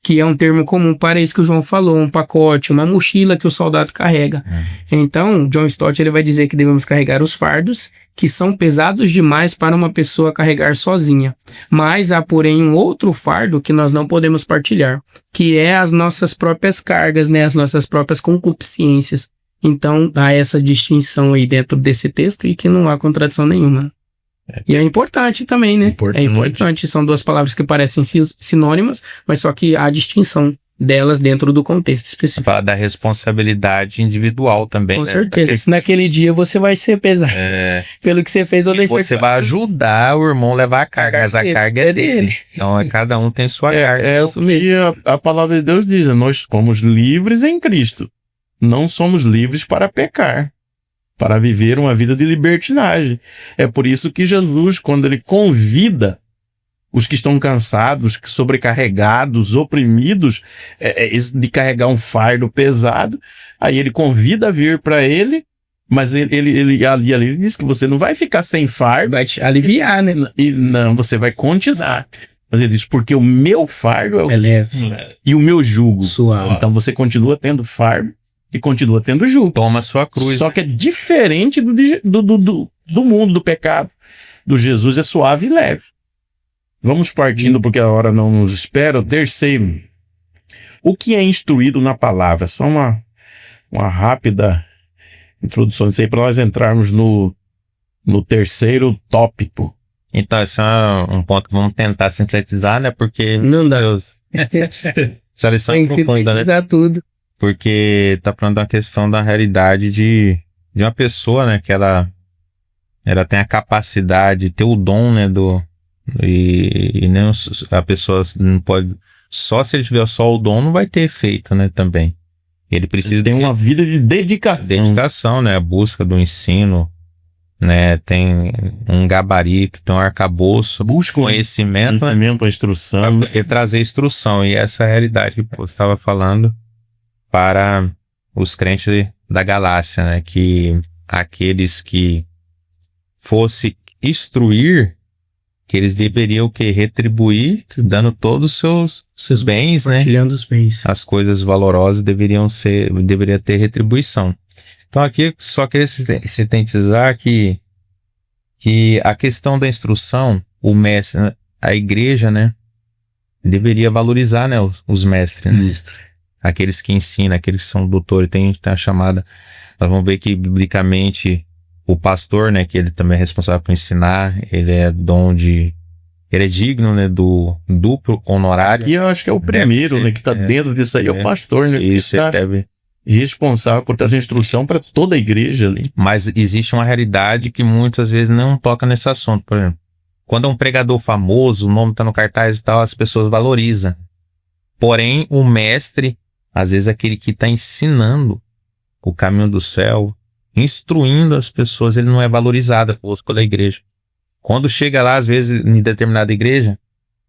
que é um termo comum para isso que o João falou, um pacote, uma mochila que o soldado carrega. Então, John Stott ele vai dizer que devemos carregar os fardos, que são pesados demais para uma pessoa carregar sozinha. Mas há, porém, um outro fardo que nós não podemos partilhar, que é as nossas próprias cargas, né, as nossas próprias concupiscências. Então, há essa distinção aí dentro desse texto e que não há contradição nenhuma. E é importante também, né? É importante. São duas palavras que parecem sinônimas, mas só que há distinção delas dentro do contexto específico. Fala da responsabilidade individual também. Com certeza. Porque se naquele dia você vai ser pesado. Pelo que você fez ou deixou. Você vai ajudar o irmão a levar a carga, mas a carga é dele. Então, cada um tem sua carga. E a palavra de Deus diz, nós somos livres em Cristo. Não somos livres para pecar. Para viver uma vida de libertinagem. É por isso que Jesus, quando ele convida os que estão cansados, sobrecarregados, oprimidos, de carregar um fardo pesado, aí ele convida a vir para ele, mas ele ali diz que você não vai ficar sem fardo. Vai te aliviar, né? E não, você vai continuar. Mas ele diz, porque o meu fardo é leve. E o meu jugo. Suave. Então você continua tendo fardo. E continua tendo jugo. Toma sua cruz. Só que é diferente do mundo do pecado. Do Jesus é suave e leve. Vamos partindo, porque a hora não nos espera. O terceiro. O que é instruído na palavra? Só uma rápida introdução disso aí para nós entrarmos no terceiro tópico. Então, esse é um ponto que vamos tentar sintetizar, né? Porque... Não dá. Essa lição é profunda, né? Tudo. Porque tá falando da questão da realidade de uma pessoa, né? Que ela tem a capacidade, ter o dom, né? E nem a pessoa não pode... Só se ele tiver só o dom, não vai ter efeito, né? Também. Ele precisa... Tem uma vida de dedicação. Dedicação, né? A busca do ensino, né? Tem um gabarito, tem um arcabouço. Busca conhecimento, a instrução. Para trazer instrução. E essa é a realidade que você estava falando para os crentes da Galácia, né? Que aqueles que fosse instruir, que eles deveriam retribuir, dando todos os seus bens, né? Partilhando os bens. As coisas valorosas deveria ter retribuição. Então aqui só queria sintetizar que a questão da instrução, o mestre, a igreja, né? Deveria valorizar, né? Os mestres, né? Aqueles que ensinam, aqueles que são doutores, tem a chamada. Nós vamos ver que, biblicamente, o pastor, né, que ele também é responsável por ensinar, ele é digno, né, do duplo honorário. E eu acho que é o primeiro, né, que está dentro disso aí, é o pastor, né? Isso, ele deve... responsável por trazer instrução para toda a igreja ali. Mas existe uma realidade que muitas vezes não toca nesse assunto. Por exemplo, quando é um pregador famoso, o nome está no cartaz e tal, as pessoas valorizam. Porém, o mestre, às vezes aquele que está ensinando o caminho do céu, instruindo as pessoas, ele não é valorizado pela igreja. Quando chega lá, às vezes, em determinada igreja,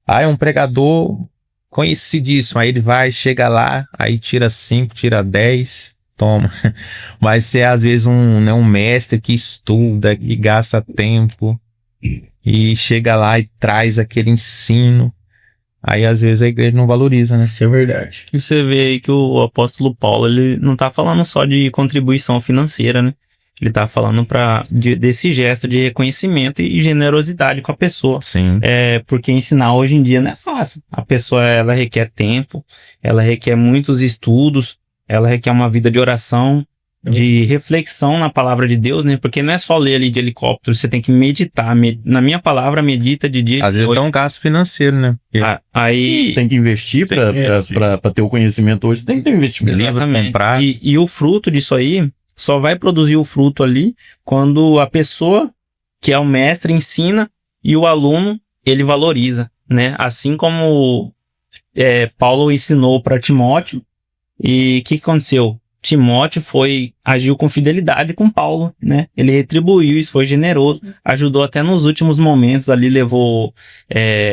é um pregador conhecidíssimo, aí ele vai, chega lá, aí tira 5, tira 10, toma. Mas se é, às vezes, um mestre que estuda, que gasta tempo, e chega lá e traz aquele ensino, aí às vezes a igreja não valoriza, né? Isso é verdade. E você vê aí que o apóstolo Paulo, ele não tá falando só de contribuição financeira, né? Ele tá falando desse gesto de reconhecimento e generosidade com a pessoa. Sim. Porque ensinar hoje em dia não é fácil. A pessoa, ela requer tempo, ela requer muitos estudos, ela requer uma vida de oração, de reflexão na palavra de Deus, né? Porque não é só ler ali de helicóptero, você tem que meditar. Na minha palavra, medita de dia. Às vezes dá um gasto financeiro, né? Aí tem que investir para ter o conhecimento hoje, tem que ter investimento. Exatamente. E o fruto disso aí só vai produzir o fruto ali quando a pessoa, que é o mestre, ensina e o aluno, ele valoriza, né? Assim como Paulo ensinou para Timóteo. E o que aconteceu? Timóteo agiu com fidelidade com Paulo, né? Ele retribuiu isso, foi generoso, ajudou até nos últimos momentos ali, levou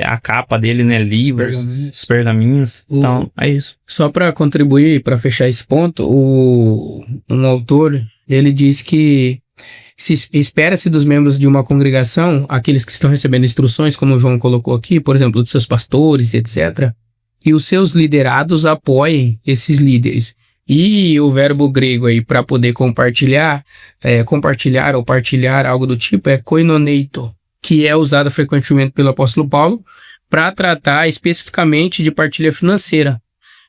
a capa dele, né? Livros, os pergaminhos. Então, é isso. Só para contribuir, para fechar esse ponto, um autor, ele diz que espera-se dos membros de uma congregação, aqueles que estão recebendo instruções, como o João colocou aqui, por exemplo, dos seus pastores, etc., que os seus liderados apoiem esses líderes. E o verbo grego aí para poder compartilhar ou partilhar, algo do tipo, é koinoneito, que é usado frequentemente pelo apóstolo Paulo para tratar especificamente de partilha financeira,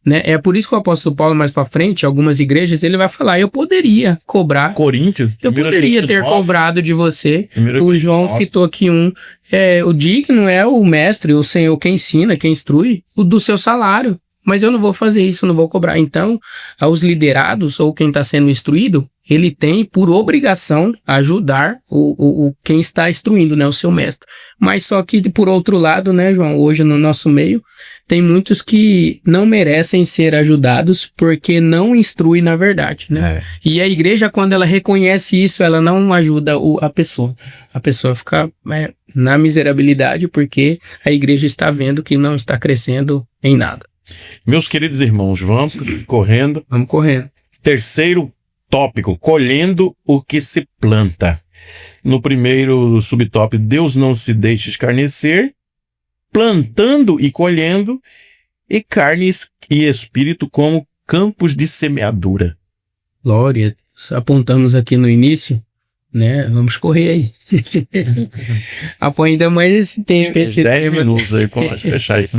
né? É por isso que o apóstolo Paulo, mais para frente, algumas igrejas, ele vai falar, eu poderia cobrar. Coríntios. Eu poderia ter cobrado de você. O João citou aqui o digno é o mestre, o Senhor, quem ensina, quem instrui, o do seu salário. Mas eu não vou fazer isso, eu não vou cobrar. Então, aos liderados ou quem está sendo instruído, ele tem por obrigação ajudar quem está instruindo, né, o seu mestre. Mas só que, por outro lado, né, João, hoje no nosso meio, tem muitos que não merecem ser ajudados porque não instrui na verdade, né? E a igreja, quando ela reconhece isso, ela não ajuda a pessoa. A pessoa fica na miserabilidade porque a igreja está vendo que não está crescendo em nada. Meus queridos irmãos, vamos correndo. Vamos correndo. Terceiro tópico, colhendo o que se planta. No primeiro subtópico, Deus não se deixa escarnecer, plantando e colhendo, e carne e espírito como campos de semeadura. Glória a Deus. Apontamos aqui no início, né? Vamos correr aí. Apoia ainda mais esse tempo. 10 minutos aí para fechar isso.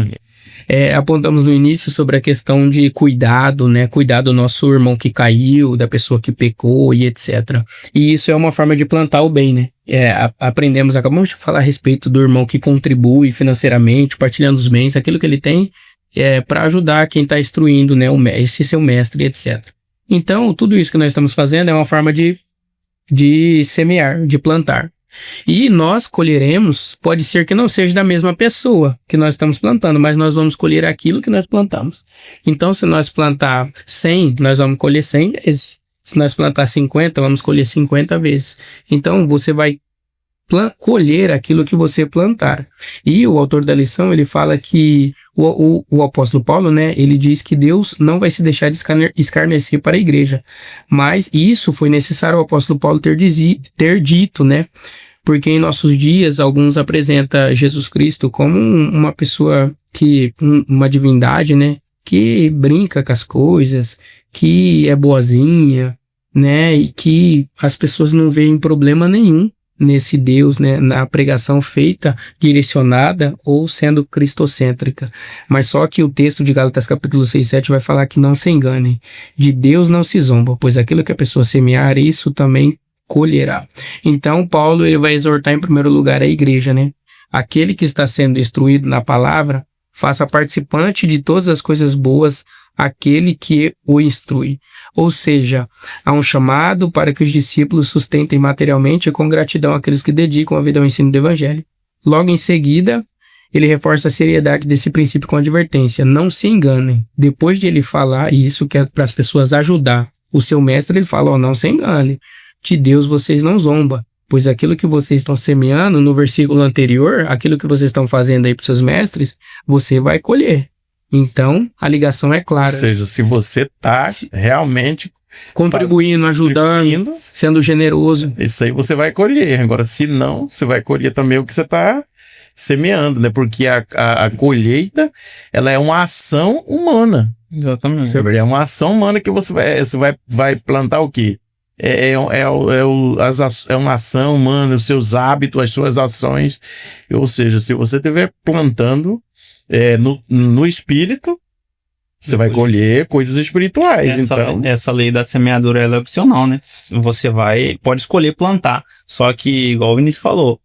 Apontamos no início sobre a questão de cuidado, né? Cuidar do nosso irmão que caiu, da pessoa que pecou e etc. E isso é uma forma de plantar o bem, né? Acabamos de falar a respeito do irmão que contribui financeiramente, partilhando os bens, aquilo que ele tem, para ajudar quem está instruindo, né? Esse seu mestre, etc. Então, tudo isso que nós estamos fazendo é uma forma de semear, de plantar. E nós colheremos, pode ser que não seja da mesma pessoa que nós estamos plantando, mas nós vamos colher aquilo que nós plantamos. Então, se nós plantar 100, nós vamos colher 100 vezes. Se nós plantar 50, vamos colher 50 vezes. Então, você vai colher aquilo que você plantar. E o autor da lição, ele fala que o apóstolo Paulo, né, ele diz que Deus não vai se deixar de escarnecer para a igreja. Mas isso foi necessário o apóstolo Paulo ter dito, né? Porque em nossos dias, alguns apresentam Jesus Cristo como uma pessoa uma divindade, né? Que brinca com as coisas, que é boazinha, né? E que as pessoas não veem problema nenhum nesse Deus, né, na pregação feita, direcionada ou sendo cristocêntrica. Mas só que o texto de Gálatas capítulo 6, 7 vai falar que não se enganem, de Deus não se zomba, pois aquilo que a pessoa semear, isso também colherá. Então Paulo, ele vai exortar em primeiro lugar a igreja, né? Aquele que está sendo instruído na palavra, faça participante de todas as coisas boas aquele que o instrui. Ou seja, há um chamado para que os discípulos sustentem materialmente e com gratidão aqueles que dedicam a vida ao ensino do evangelho. Logo em seguida, ele reforça a seriedade desse princípio com advertência. Não se enganem. Depois de ele falar isso, que é para as pessoas ajudar o seu mestre, ele fala, não se engane. De Deus vocês não zombam. Pois aquilo que vocês estão semeando no versículo anterior, aquilo que vocês estão fazendo aí para os seus mestres, você vai colher. Então, a ligação é clara. Ou seja, se você está realmente contribuindo, ajudando, sendo generoso, isso aí você vai colher. Agora, se não, você vai colher também o que você está semeando, né? Porque a colheita, ela é uma ação humana. Exatamente. É uma ação humana que você vai plantar o quê? É uma ação humana, os seus hábitos, as suas ações. Ou seja, se você estiver plantando no espírito, Você vai colher coisas espirituais, Essa lei da semeadura, ela é opcional, né? Você pode escolher plantar, só que, igual o Vinícius falou,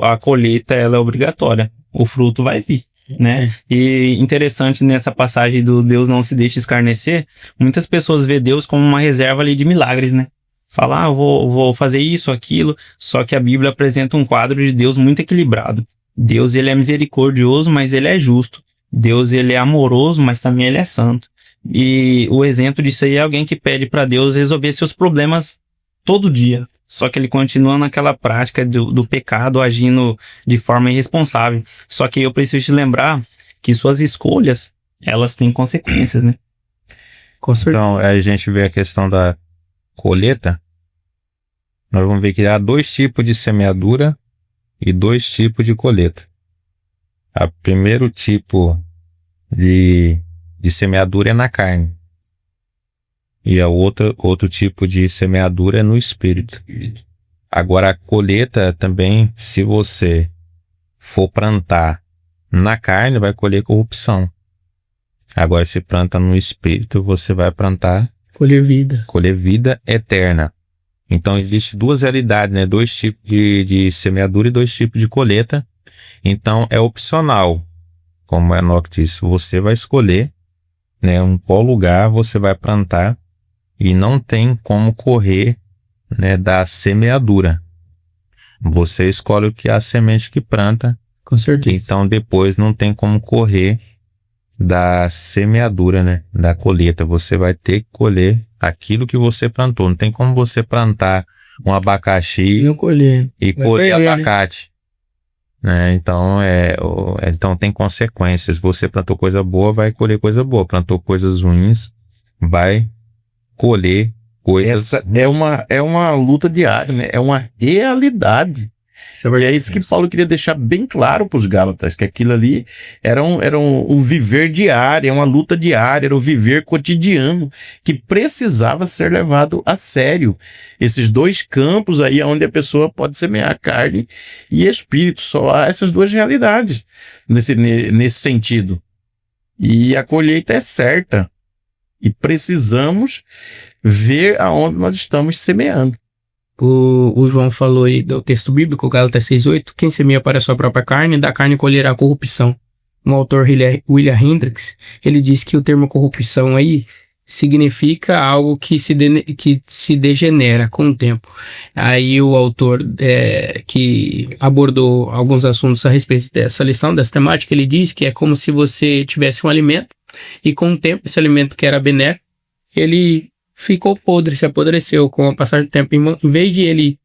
a colheita, ela é obrigatória. O fruto vai vir, né? E interessante nessa passagem do Deus não se deixa escarnecer, muitas pessoas vê Deus como uma reserva ali de milagres, né? Fala, eu vou fazer isso, aquilo, só que a Bíblia apresenta um quadro de Deus muito equilibrado. Deus, ele é misericordioso, mas ele é justo. Deus, ele é amoroso, mas também ele é santo. E o exemplo disso aí é alguém que pede para Deus resolver seus problemas todo dia. Só que ele continua naquela prática do pecado, agindo de forma irresponsável. Só que eu preciso te lembrar que suas escolhas, elas têm consequências, né? Com certeza. Então, a gente vê a questão da colheita. Nós vamos ver que há 2 tipos de semeadura e 2 tipos de colheita. O primeiro tipo de semeadura é na carne. E a outro tipo de semeadura é no espírito. Agora, a colheita também, se você for plantar na carne, vai colher corrupção. Agora, se planta no espírito, você vai plantar... Colher vida. Colher vida eterna. Então, existe 2 realidades, né? 2 tipos de semeadura e 2 tipos de colheita. Então, é opcional. Como a Enoque disse, você vai escolher, né, qual lugar você vai plantar e não tem como correr, né, da semeadura. Você escolhe o que é a semente que planta. Com certeza. Então, depois não tem como correr da semeadura, né, da colheita. Você vai ter que colher aquilo que você plantou. Não tem como você plantar um abacaxi e colher abacate. Né? Então, então tem consequências. Você plantou coisa boa, vai colher coisa boa. Plantou coisas ruins, vai colher coisas... Essa é uma luta diária, né? É uma realidade. E é isso que Paulo queria deixar bem claro para os Gálatas, que aquilo ali era um viver diário, uma luta diária, era o viver cotidiano, que precisava ser levado a sério. Esses 2 campos aí, onde a pessoa pode semear carne e espírito, só há essas 2 realidades nesse sentido. E a colheita é certa. E precisamos ver aonde nós estamos semeando. O João falou aí do texto bíblico, Gálatas 6:8, quem semeia para a sua própria carne, da carne colherá corrupção. Um autor, William Hendricks, ele diz que o termo corrupção aí significa algo que se degenera com o tempo. Aí o autor que abordou alguns assuntos a respeito dessa lição, dessa temática, ele diz que é como se você tivesse um alimento e com o tempo esse alimento que era benéfico, ele ficou podre, se apodreceu com a passagem do tempo. Em vez de ele,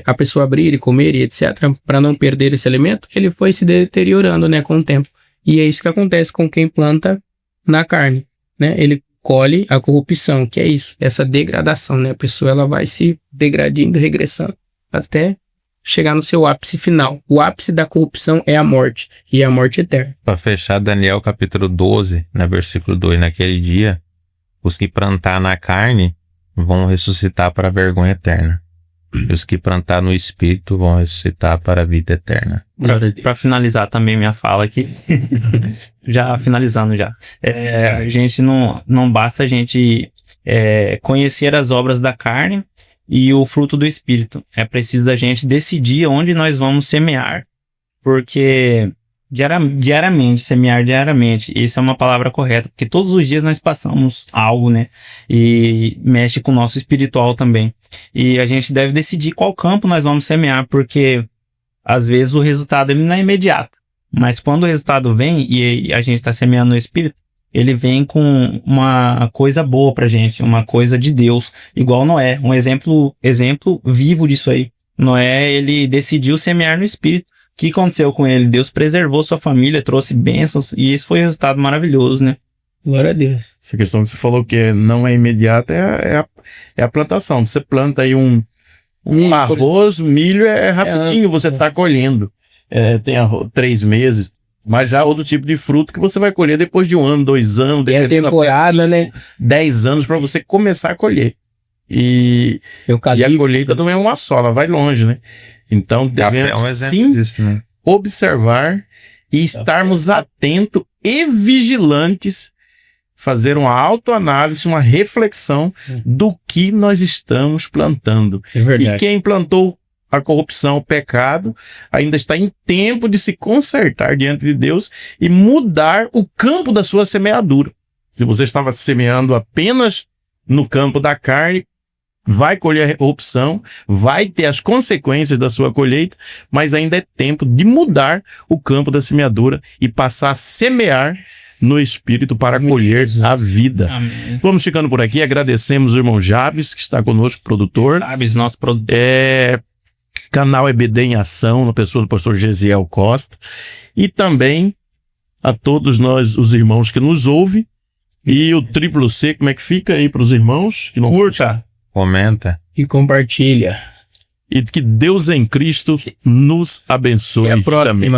a pessoa abrir e comer e etc., para não perder esse alimento, ele foi se deteriorando, né, com o tempo. E é isso que acontece com quem planta na carne, né? Ele colhe a corrupção, que é isso, essa degradação, né? A pessoa, ela vai se degradando, regressando, até chegar no seu ápice final. O ápice da corrupção é a morte, e é a morte eterna. Para fechar, Daniel capítulo 12, né, versículo 2, naquele dia, os que plantar na carne vão ressuscitar para a vergonha eterna. E os que plantar no espírito vão ressuscitar para a vida eterna. Para finalizar também minha fala aqui, já finalizando já. A gente não basta a gente conhecer as obras da carne e o fruto do espírito. É preciso a gente decidir onde nós vamos semear, porque... Diariamente, semear diariamente, essa é uma palavra correta, porque todos os dias nós passamos algo, né, e mexe com o nosso espiritual também, e a gente deve decidir qual campo nós vamos semear, porque às vezes o resultado ele não é imediato, mas quando o resultado vem e a gente está semeando no espírito, ele vem com uma coisa boa pra gente, uma coisa de Deus, igual Noé, um exemplo vivo disso aí. Noé, ele decidiu semear no espírito. O que aconteceu com ele? Deus preservou sua família, trouxe bênçãos, e esse foi um resultado maravilhoso, né? Glória a Deus. Essa questão que você falou que não é imediata é a plantação. Você planta aí um arroz, milho, rapidinho, você tá colhendo. Tem 3 meses. Mas já outro tipo de fruto que você vai colher depois de 1 ano, 2 anos. É a temporada, né? 10 anos para você começar a colher. E a colheita não é uma só, ela vai longe, né? Então devemos sim disso, né? Observar e estarmos atentos e vigilantes fazer uma autoanálise, uma reflexão do que nós estamos plantando. É verdade. E quem plantou a corrupção, o pecado, ainda está em tempo de se consertar diante de Deus e mudar o campo da sua semeadura. Se você estava semeando apenas no campo da carne, vai colher a corrupção, vai ter as consequências da sua colheita, mas ainda é tempo de mudar o campo da semeadura e passar a semear no Espírito para colher a vida. Amém. Vamos ficando por aqui, agradecemos o irmão Jabes, que está conosco, produtor. Jabes, nosso produtor. Canal EBD em Ação, na pessoa do pastor Gesiel Costa, e também a todos nós, os irmãos que nos ouvem, e o Triplo C, como é que fica aí para os irmãos? Que não Curta. Comenta. E compartilha. E que Deus em Cristo nos abençoe. Até a próxima. também.